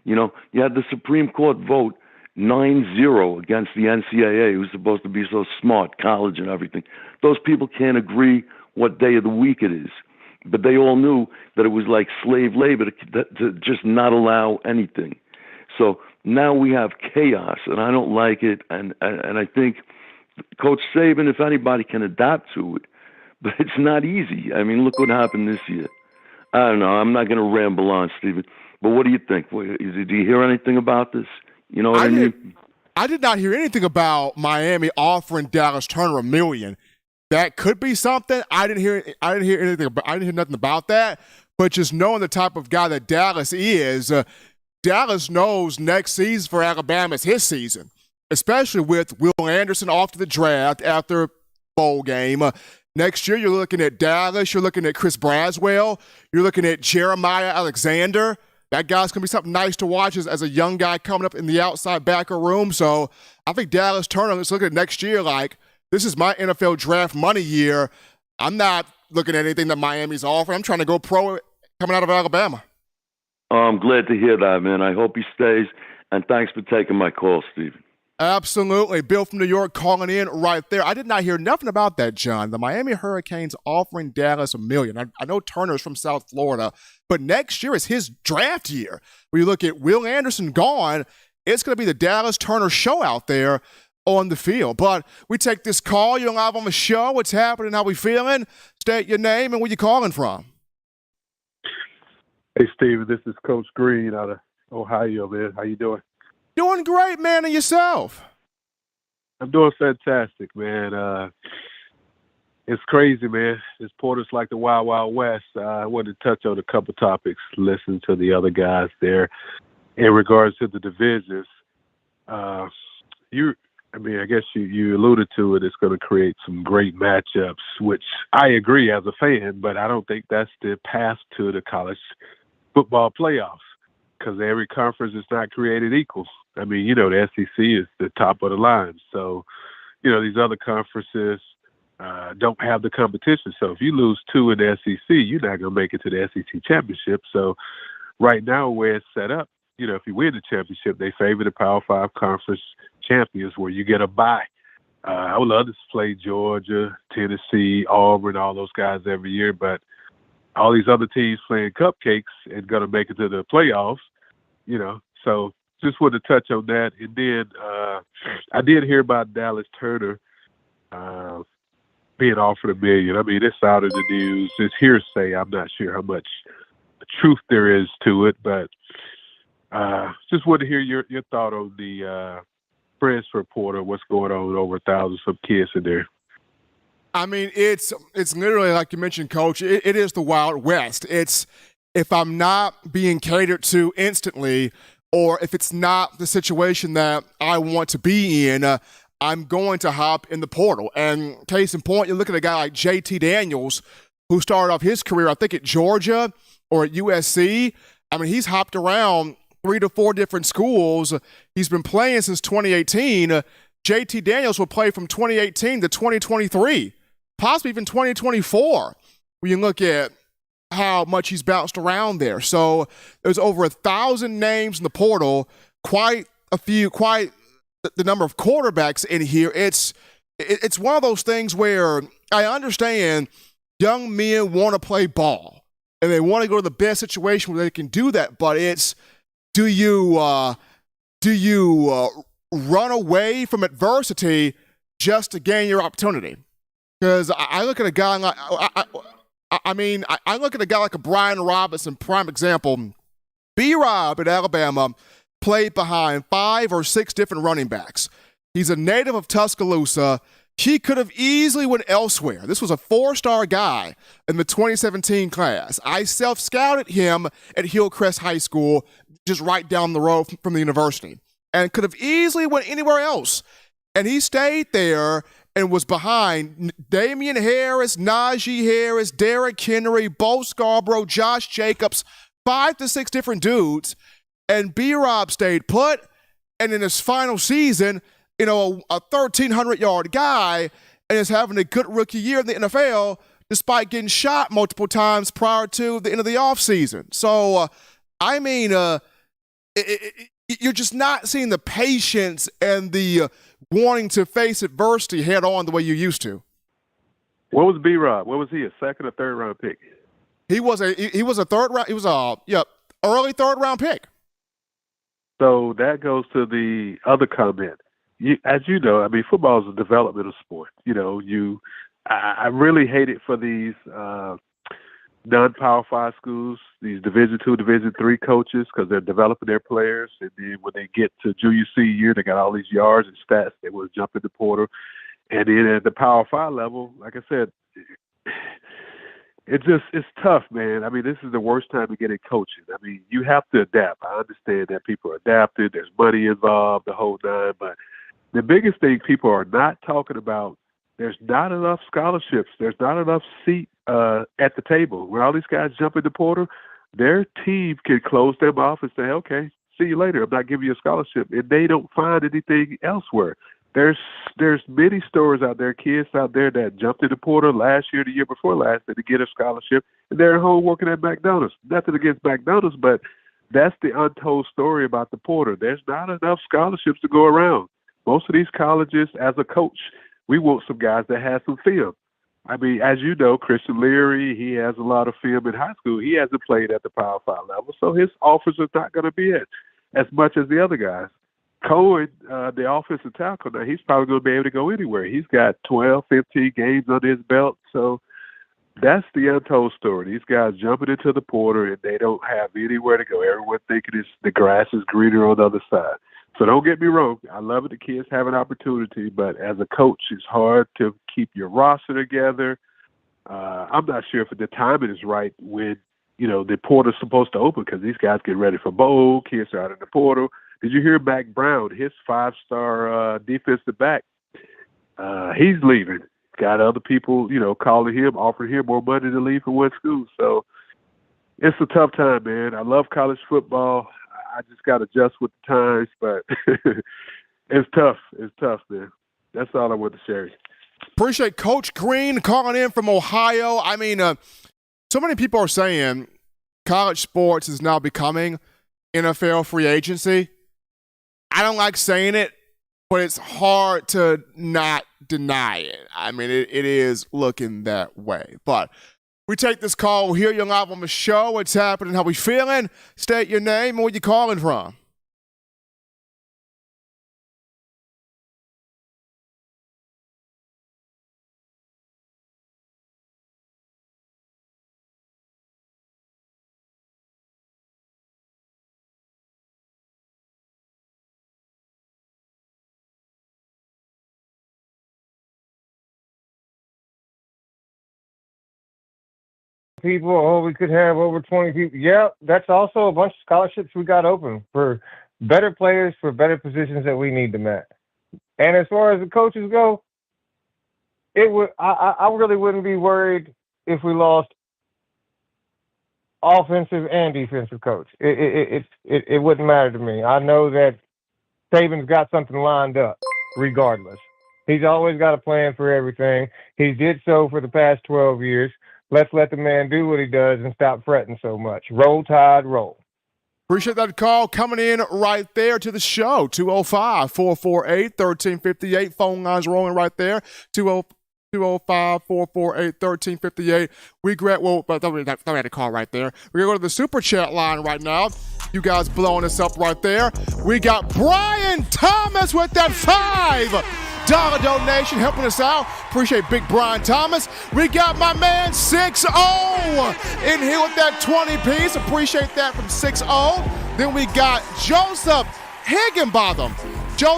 You know, you had the Supreme Court vote 9-0 against the NCAA, who's supposed to be so smart, college and everything. Those people can't agree what day of the week it is. But they all knew that it was like slave labor to just not allow anything. So now we have chaos, and I don't like it. And I think Coach Saban, if anybody, can adapt to it, but it's not easy. I mean, look what happened this year. I don't know. I'm not going to ramble on, Stephen. But what do you think? Do you hear anything about this? You know what I mean? I did not hear anything about Miami offering Dallas Turner $1 million. That could be something. I didn't hear anything. I didn't hear nothing about that. But just knowing the type of guy that Dallas is, Dallas knows next season for Alabama is his season, especially with Will Anderson off to the draft after bowl game. Next year, you're looking at Dallas. You're looking at Chris Braswell. You're looking at Jeremiah Alexander. That guy's going to be something nice to watch as a young guy coming up in the outside backer room. So I think Dallas Turner, let's look at next year like, this is my NFL draft money year. I'm not looking at anything that Miami's offering. I'm trying to go pro coming out of Alabama. Oh, I'm glad to hear that, man. I hope he stays. And thanks for taking my call, Stephen. Absolutely. Bill from New York calling in right there. I did not hear nothing about that, John. The Miami Hurricanes offering Dallas $1 million. I know Turner's from South Florida, but next year is his draft year. When you look at Will Anderson gone, it's going to be the Dallas Turner show out there on the field. But we take this call. You're live on the show. What's happening? How we feeling? State your name and where you calling from. Hey, Steven, this is Coach Green out of Ohio, man. How you doing? Doing great, man, and yourself? I'm doing fantastic, man. It's crazy, man. This portal's like the Wild Wild West. I wanted to touch on a couple topics, listen to the other guys there. In regards to the divisions, I guess you alluded to it. It's going to create some great matchups, which I agree as a fan, but I don't think that's the path to the college football playoffs because every conference is not created equal. I mean, the SEC is the top of the line. So, these other conferences don't have the competition. So if you lose 2 in the SEC, you're not going to make it to the SEC championship. So right now where it's set up, if you win the championship, they favor the Power 5 conference champions where you get a bye. I would love to play Georgia, Tennessee, Auburn, all those guys every year, but all these other teams playing cupcakes and going to make it to the playoffs, So just wanted to touch on that. And then I did hear about Dallas Turner being offered $1 million. I mean, it's out of the news. It's hearsay. I'm not sure how much truth there is to it, but just wanted to hear your thought on the transfer portal, what's going on over 1,000 some kids in there. I mean, it's literally like you mentioned, Coach. It is the Wild West. It's if I'm not being catered to instantly, or if it's not the situation that I want to be in, I'm going to hop in the portal. And case in point, you look at a guy like JT Daniels, who started off his career, I think, at Georgia or at USC. I mean, he's hopped around 3 to 4 different schools. He's been playing since 2018. JT Daniels will play from 2018 to 2023, possibly even 2024, when you look at how much he's bounced around there. So there's over 1,000 names in the portal, quite the number of quarterbacks in here. It's one of those things where I understand young men want to play ball and they want to go to the best situation where they can do that, but it's do you run away from adversity just to gain your opportunity? Because I look at a guy like I look at a guy like a Brian Robinson, prime example. B-Rob at Alabama played behind 5 or 6 different running backs. He's a native of Tuscaloosa. He could have easily went elsewhere. This was a 4-star guy in the 2017 class. I self-scouted him at Hillcrest High School, just right down the road from the university, and could have easily went anywhere else. And he stayed there and was behind Damian Harris, Najee Harris, Derrick Henry, Bo Scarborough, Josh Jacobs, 5 to 6 different dudes. And B-Rob stayed put. And in his final season, a 1,300-yard guy, and is having a good rookie year in the NFL despite getting shot multiple times prior to the end of the offseason. So, you're just not seeing the patience and the wanting to face adversity head on the way you used to. What was B-Rob? What was he, a 2nd or 3rd round pick? He was a 3rd round. He was early 3rd round pick. So that goes to the other comment. As you know, I mean, football is a developmental sport. I really hate it for these non-Power 5 schools, these Division II, Division III coaches, because they're developing their players. And then when they get to junior, senior year, they got all these yards and stats. They will jump in the portal. And then at the Power 5 level, like I said, it's tough, man. I mean, this is the worst time to get in coaching. I mean, you have to adapt. I understand that people are adapting. There's money involved, the whole nine. But the biggest thing people are not talking about, there's not enough scholarships. There's not enough seat at the table. When all these guys jump in the portal, their team can close them off and say, okay, see you later. I'm not giving you a scholarship. And they don't find anything elsewhere. There's many stories out there, kids out there that jumped in the portal last year, the year before last, to get a scholarship, and they're at home working at McDonald's. Nothing against McDonald's, but that's the untold story about the portal. There's not enough scholarships to go around. Most of these colleges, as a coach, we want some guys that have some film. I mean, as you know, Christian Leary, he has a lot of film in high school. He hasn't played at the Power 5 level, so his offers are not going to be as much as the other guys. Cohen, the offensive tackle, now he's probably going to be able to go anywhere. He's got 12, 15 games under his belt, so that's the untold story. These guys jumping into the portal, and they don't have anywhere to go. Everyone thinking the grass is greener on the other side. So don't get me wrong. I love it. The kids have an opportunity, but as a coach, it's hard to keep your roster together. I'm not sure if the timing is right when, the portal's supposed to open because these guys get ready for bowl. Kids are out in the portal. Did you hear Mac Brown, his 5-star defensive back? He's leaving. Got other people, calling him, offering him more money to leave from one school. So it's a tough time, man. I love college football. I just got to adjust with the times, but it's tough. It's tough, man. That's all I want to share. Appreciate Coach Green calling in from Ohio. I mean, so many people are saying college sports is now becoming NFL free agency. I don't like saying it, but it's hard to not deny it. I mean, it is looking that way. But we take this call. We'll hear you live on the show. What's happening? How we feeling? State your name and where you calling from. People, we could have over 20 people. Yeah, that's also a bunch of scholarships we got open for better players for better positions that we need them at. And as far as the coaches go, I really wouldn't be worried if we lost offensive and defensive coach. It wouldn't matter to me. I know that Saban's got something lined up regardless. He's always got a plan for everything. He did so for the past 12 years. Let's let the man do what he does and stop fretting so much. Roll Tide, roll. Appreciate that call coming in right there to the show. 205-448-1358. Phone lines rolling right there. 205-448-1358. We grab, don't we have to call right there. We're going to go to the super chat line right now. You guys blowing us up right there. We got Brian Thomas with that $5 donation helping us out. Appreciate Big Brian Thomas. We got my man 6-0 in here with that 20 piece. Appreciate that from 6-0. Then we got Joseph Higginbottom. There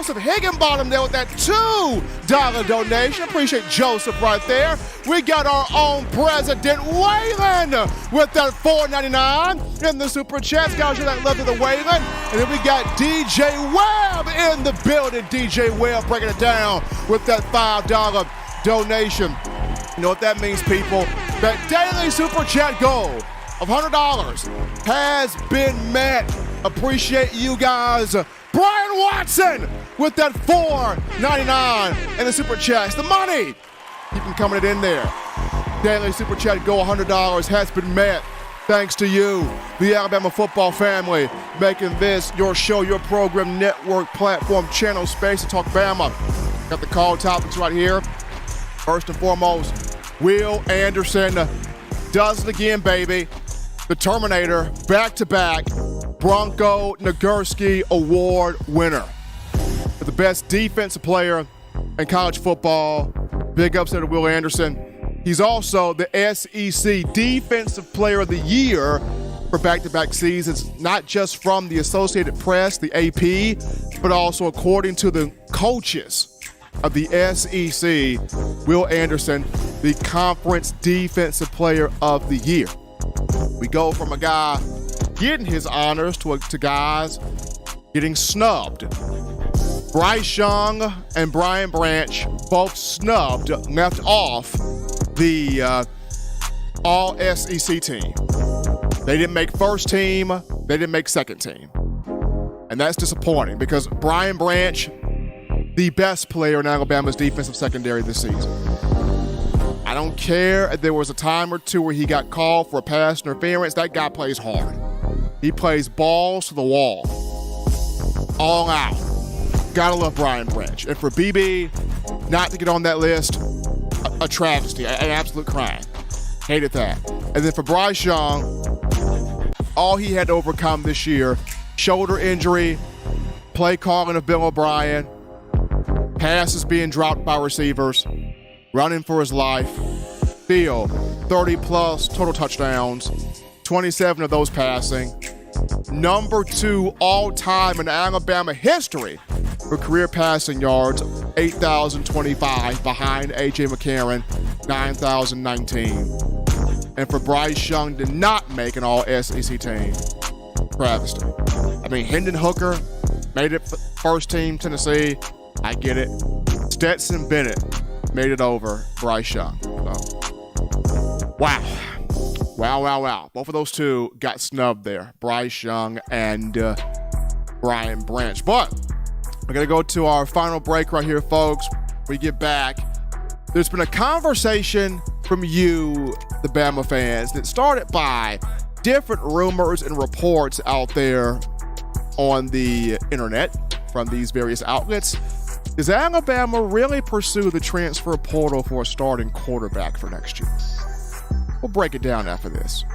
with that $2 donation. Appreciate Joseph right there. We got our own President Waylon with that $4.99 in the super chat. Guys, show that love to the Waylon. And then we got DJ Webb in the building. DJ Webb breaking it down with that $5 donation. You know what that means, people? That daily super chat goal of $100 has been met. Appreciate you guys. Brian Watson with that $4.99 in the super chat. It's the money. Keep them coming in there. Daily super chat goal $100 has been met. Thanks to you, the Alabama football family, making this your show, your program, network, platform, channel, space to talk Bama. Got the call topics right here. First and foremost, Will Anderson does it again, baby. The Terminator, back-to-back Bronco Nagurski Award winner. For the best defensive player in college football. Big ups to Will Anderson. He's also the SEC Defensive Player of the Year for back-to-back seasons, not just from the Associated Press, the AP, but also according to the coaches of the SEC. Will Anderson, the Conference Defensive Player of the Year. We go from a guy getting his honors to guys getting snubbed. Bryce Young and Brian Branch both snubbed, left off the All-SEC team. They didn't make first team. They didn't make second team. And that's disappointing because Brian Branch, the best player in Alabama's defensive secondary this season. I don't care if there was a time or two where he got called for a pass interference. That guy plays hard. He plays balls to the wall. All out. gotta love Brian Branch. And for BB not to get on that list, a travesty, an absolute crime. Hated that. And then for Bryce Young, all he had to overcome this year, shoulder injury, play calling of Bill O'Brien, passes being dropped by receivers, running for his life, still 30-plus total touchdowns, 27 of those passing. Number 2 all-time in Alabama history for career passing yards, 8,025 behind A.J. McCarron, 9,019. And for Bryce Young to not make an all-SEC team, travesty. I mean, Hendon Hooker made it first team Tennessee. I get it. Stetson Bennett made it over Bryce Young. So, wow. Wow. Both of those two got snubbed there. Bryce Young and Brian Branch. But we're going to go to our final break right here, folks. We get back. There's been a conversation from you, the Bama fans, that started by different rumors and reports out there on the internet from these various outlets. Does Alabama really pursue the transfer portal for a starting quarterback for next year? We'll break it down after this.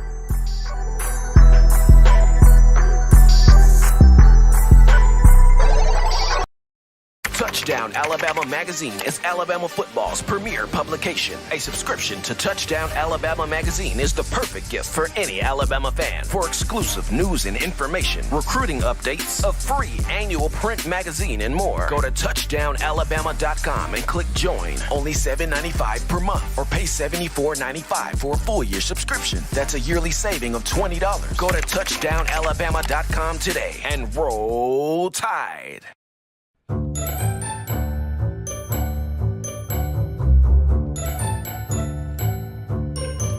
Touchdown Alabama Magazine is Alabama football's premier publication. A subscription to Touchdown Alabama Magazine is the perfect gift for any Alabama fan. For exclusive news and information, recruiting updates, a free annual print magazine, and more, go to touchdownalabama.com and click join. Only $7.95 per month, or pay $74.95 for a full-year subscription. That's a yearly saving of $20. Go to touchdownalabama.com today and roll Tide.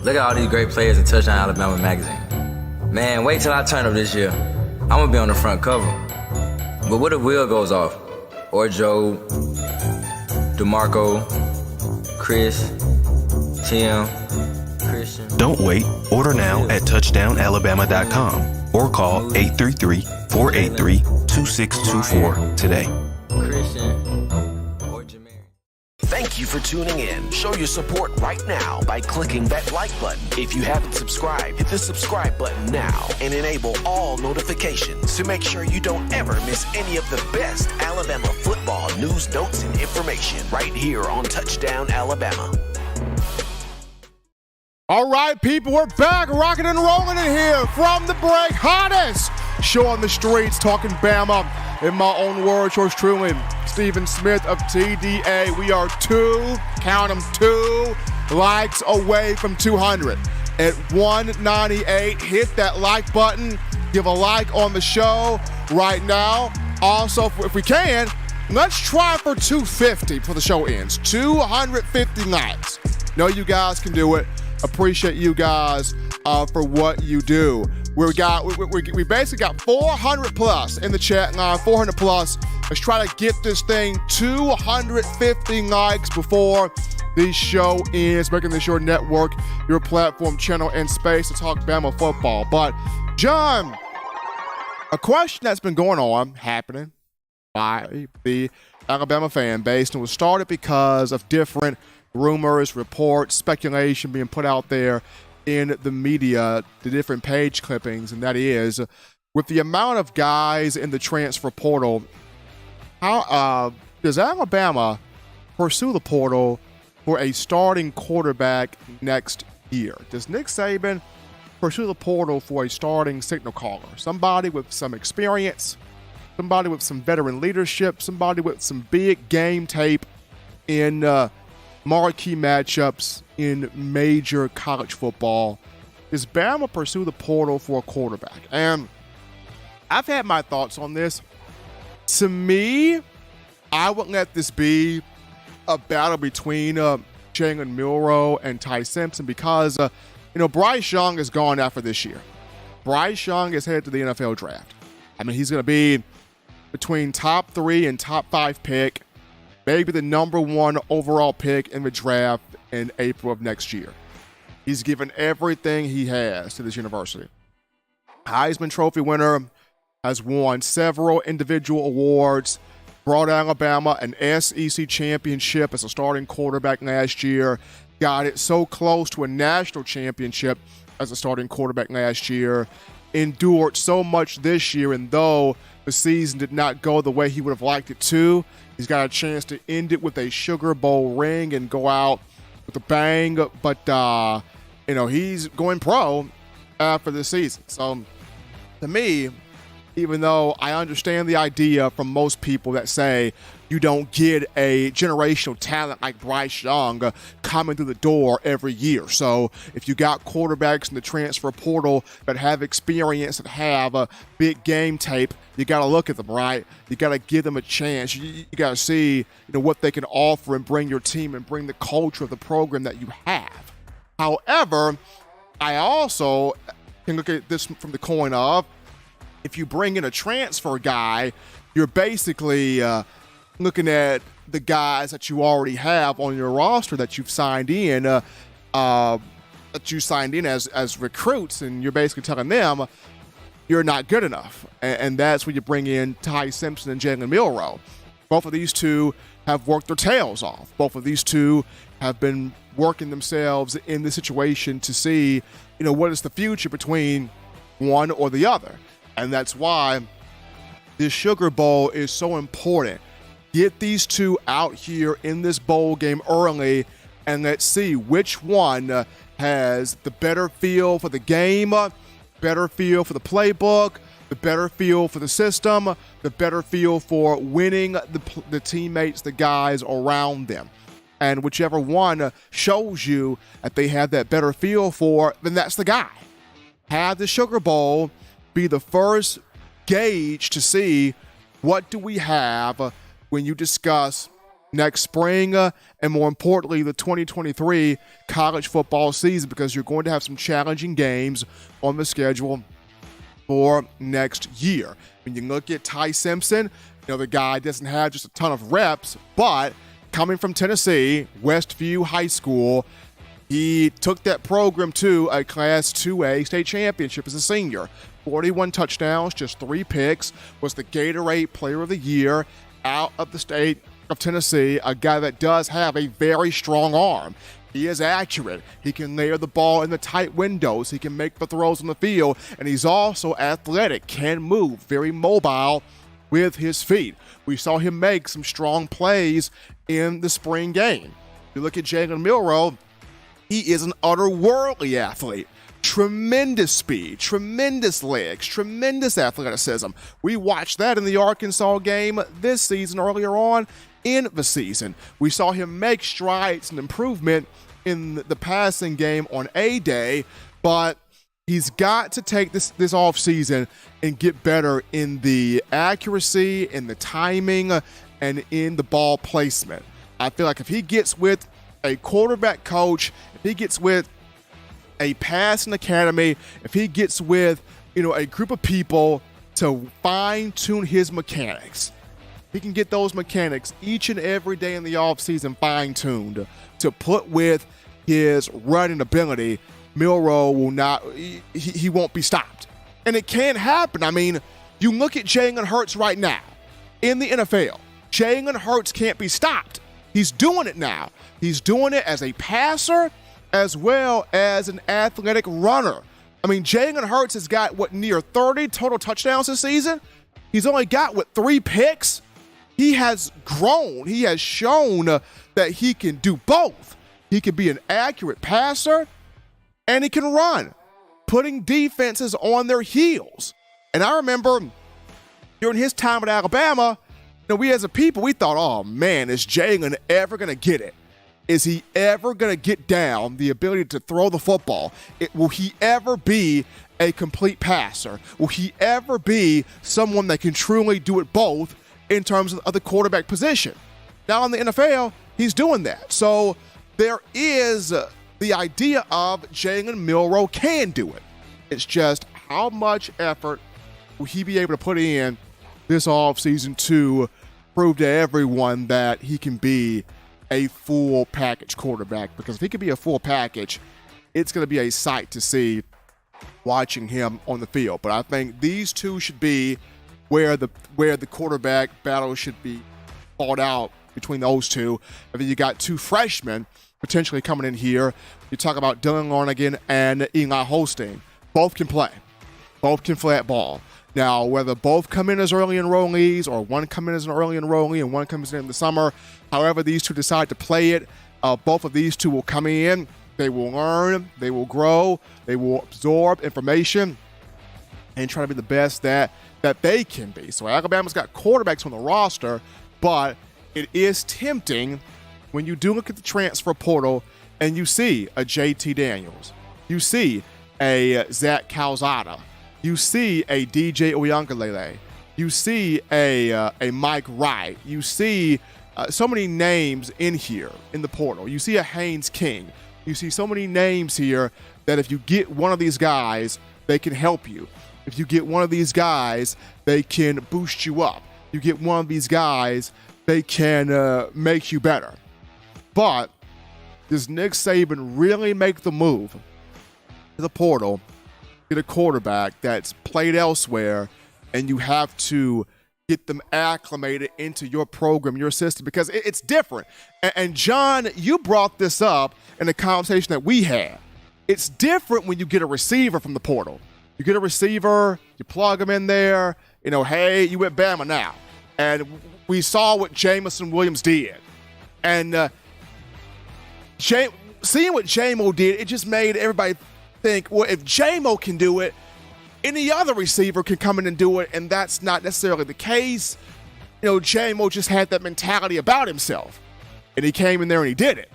Look at all these great players in Touchdown Alabama magazine. Man, wait till I turn up this year. I'm gonna be on the front cover. But what if Will goes off? Or Joe, DeMarco, Chris, Tim, Christian. Don't wait. Order now at touchdownalabama.com or call 833-483-2624 today. Christian or Jermaine. Thank you for tuning in. Show your support right now by clicking that like button. If you haven't subscribed, hit the subscribe button now and enable all notifications to make sure you don't ever miss any of the best Alabama football news, notes, and information right here on Touchdown Alabama. All right, people, we're back, rocking and rolling in here from the break. Hottest show on the streets, talking Bama. In my own words, yours truly, Stephen Smith of TDA. We are 2 likes away from 200. At 198, hit that like button. Give a like on the show right now. Also, if we can, let's try for 250 before the show ends. 250 likes. Know you guys can do it. Appreciate you guys for what you do. We basically got 400 plus in the chat line, 400 plus. Let's try to get this thing 250 likes before the show ends, making this your network, your platform, channel, and space to talk Bama football. But, John, a question that's been going on, happening by the Alabama fan base, and was started because of different rumors, reports, speculation being put out there in the media, the different page clippings, and that is, with the amount of guys in the transfer portal, how does Alabama pursue the portal for a starting quarterback next year? Does Nick Saban pursue the portal for a starting signal caller? Somebody with some experience, somebody with some veteran leadership, somebody with some big game tape in marquee matchups in major college football. Does Bama pursue the portal for a quarterback? And I've had my thoughts on this. To me, I would let this be a battle between Jalen Milroe and Ty Simpson because, Bryce Young is gone after this year. Bryce Young is headed to the NFL draft. I mean, he's going to be between top 3 and top 5 pick, maybe the number 1 overall pick in the draft in April of next year. He's given everything he has to this university. Heisman Trophy winner, has won several individual awards, brought Alabama an SEC championship as a starting quarterback last year, got it so close to a national championship as a starting quarterback last year, endured so much this year, and though the season did not go the way he would have liked it to, he's got a chance to end it with a Sugar Bowl ring and go out with a bang. But, he's going pro after the season. So, to me, even though I understand the idea from most people that say you don't get a generational talent like Bryce Young coming through the door every year. So if you got quarterbacks in the transfer portal that have experience, that have a big game tape, you got to look at them, right? You got to give them a chance. You got to see what they can offer and bring your team and bring the culture of the program that you have. However, I also can look at this from the coin of, if you bring in a transfer guy, you're basically looking at the guys that you already have on your roster that you've signed in, as recruits, and you're basically telling them you're not good enough. And that's when you bring in Ty Simpson and Jalen Milroe. Both of these two have worked their tails off. Both of these two have been working themselves in the situation to see, what is the future between one or the other. And that's why this Sugar Bowl is so important. Get these two out here in this bowl game early, and let's see which one has the better feel for the game, better feel for the playbook, the better feel for the system, the better feel for winning the teammates, the guys around them. And whichever one shows you that they have that better feel for, then that's the guy. Have the Sugar Bowl be the first gauge to see what do we have when you discuss next spring and, more importantly, the 2023 college football season, because you're going to have some challenging games on the schedule for next year. When you look at Ty Simpson, the guy doesn't have just a ton of reps, but coming from Tennessee, Westview High School, he took that program to a Class 2A state championship as a senior. 41 touchdowns, just 3 picks, was the Gatorade Player of the Year out of the state of Tennessee, a guy that does have a very strong arm. He is accurate. He can layer the ball in the tight windows. He can make the throws on the field, and he's also athletic, can move, very mobile with his feet. We saw him make some strong plays in the spring game. You look at Jalen Milroe, he is an otherworldly athlete. Tremendous speed, tremendous legs, tremendous athleticism. We watched that in the Arkansas game this season, earlier on in the season. We saw him make strides and improvement in the passing game on A-Day, but he's got to take this offseason and get better in the accuracy, in the timing, and in the ball placement. I feel like if he gets with a quarterback coach, if he gets with a passing academy, if he gets with, a group of people to fine-tune his mechanics, he can get those mechanics each and every day in the offseason fine-tuned to put with his running ability. Milroe will not, he won't be stopped. And it can happen. I mean, you look at Jalen Hurts right now in the NFL. Jalen Hurts can't be stopped. He's doing it now. He's doing it as a passer as well as an athletic runner. I mean, Jalen Hurts has got, near 30 total touchdowns this season? He's only got, 3 picks? He has grown. He has shown that he can do both. He can be an accurate passer, and he can run, putting defenses on their heels. And I remember during his time at Alabama, we as a people, we thought, oh man, is Jalen ever going to get it? Is he ever going to get down the ability to throw the football? Will he ever be a complete passer? Will he ever be someone that can truly do it both in terms of the quarterback position? Now in the NFL, he's doing that. So there is the idea of Jalen Milroe can do it. It's just how much effort will he be able to put in this offseason to prove to everyone that he can be a full package quarterback? Because if he can be a full package, it's going to be a sight to see watching him on the field. But I think these two should be where the quarterback battle should be fought out between those two. And then you got two freshmen potentially coming in here. You talk about Dylan Larnigan and Eli Holstein. Both can play. Both can flat ball. Now, whether both come in as early enrollees or one come in as an early enrollee and one comes in the summer, however these two decide to play it, both of these two will come in. They will learn. They will grow. They will absorb information and try to be the best that they can be. So Alabama's got quarterbacks on the roster, but it is tempting when you do look at the transfer portal and you see a JT Daniels, you see a Zach Calzada, you see a DJ Uiagalelei, you see a Mike Wright, you see so many names in here in the portal. You see a Haynes King. You see so many names here that if you get one of these guys, they can help you. If you get one of these guys, they can boost you up. You get one of these guys, they can make you better. But does Nick Saban really make the move to the portal, get a quarterback that's played elsewhere, and you have to get them acclimated into your program, your system, because it's different. And John, you brought this up in a conversation that we had. It's different when you get a receiver from the portal. You get a receiver, you plug them in there, hey, you at Bama now. And we saw what Jamison Williams did. And seeing what J-Mo did, it just made everybody think, well, if J-Mo can do it, any other receiver can come in and do it, and that's not necessarily the case. J-Mo just had that mentality about himself, and he came in there and he did it.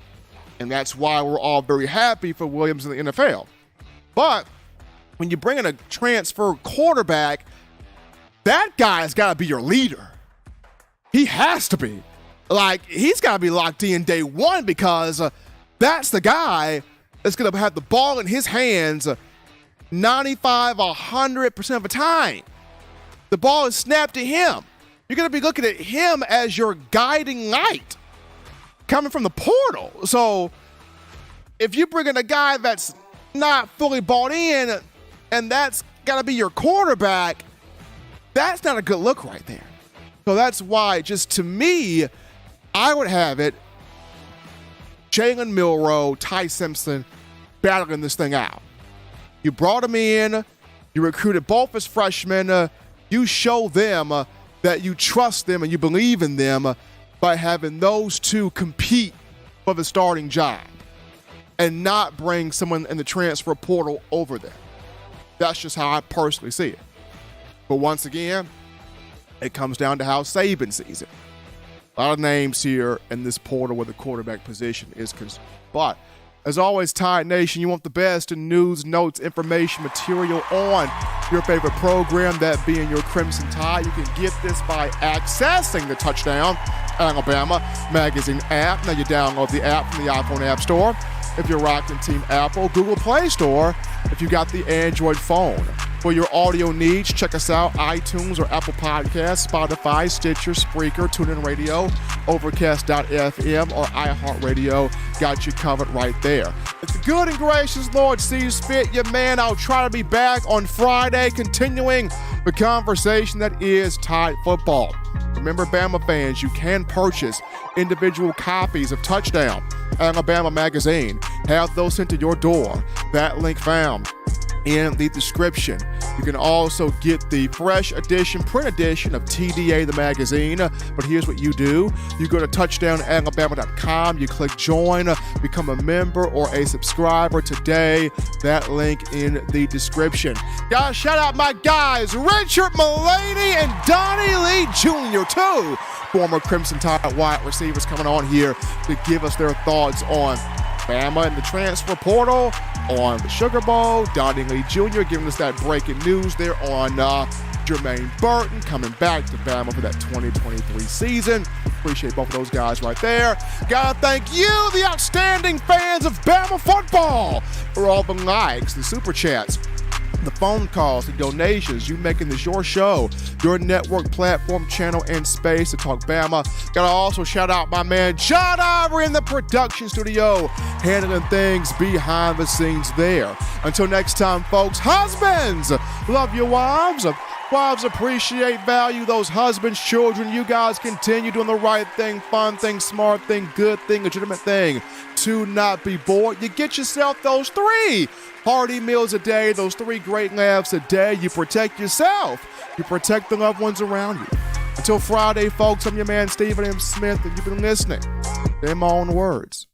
And that's why we're all very happy for Williams in the NFL. But when you bring in a transfer quarterback, that guy's got to be your leader. He has to be. He's got to be locked in day one because that's the guy that's going to have the ball in his hands 95, 100% of the time. The ball is snapped to him. You're going to be looking at him as your guiding light coming from the portal. So if you bring in a guy that's not fully bought in and that's got to be your quarterback, that's not a good look right there. So that's why, just to me, I would have it Jalen Milroe, Ty Simpson battling this thing out. You brought them in. You recruited both as freshmen. You show them that you trust them and you believe in them by having those two compete for the starting job and not bring someone in the transfer portal over them. That's just how I personally see it. But once again, it comes down to how Saban sees it. A lot of names here in this portal where the quarterback position is concerned. But as always, Tide Nation, you want the best in news, notes, information, material on your favorite program, that being your Crimson Tide. You can get this by accessing the Touchdown Alabama magazine app. Now you download the app from the iPhone App Store if you're rocking Team Apple, Google Play Store if you got the Android phone. For your audio needs, check us out, iTunes or Apple Podcasts, Spotify, Stitcher, Spreaker, TuneIn Radio, Overcast.fm, or iHeartRadio. Got you covered right there. If the good and gracious Lord sees fit, your man, I'll try to be back on Friday, continuing the conversation that is Tide football. Remember, Bama fans, you can purchase individual copies of Touchdown Alabama magazine. Have those sent to your door. That link found in the description. You can also get the fresh edition, print edition of TDA the magazine. But here's what you do. You go to touchdownalabama.com, you click join, become a member or a subscriber today. That link in the description. Guys, shout out my guys, Richard Mullaney and Donnie Lee Jr., two former Crimson Tide wide receivers coming on here to give us their thoughts on Bama in the transfer portal, on the Sugar Bowl, Donnie Lee Jr. giving us that breaking news there on Jermaine Burton coming back to Bama for that 2023 season. Appreciate both of those guys right there. Gotta thank you, the outstanding fans of Bama football, for all the likes, the super chats, the phone calls, the donations, you making this your show, your network, platform, channel, and space to talk Bama. Gotta also shout out my man John Ivory in the production studio, handling things behind the scenes there. Until next time, folks, husbands, love your wives, Wives appreciate, value those husbands, children. You guys continue doing the right thing, fun thing, smart thing, good thing, legitimate thing. To not be bored, you get yourself those 3 hearty meals a day, those 3 great laughs a day. You protect yourself. You protect the loved ones around you. Until Friday, folks, I'm your man, Stephen M. Smith, and you've been listening to In My Own Words.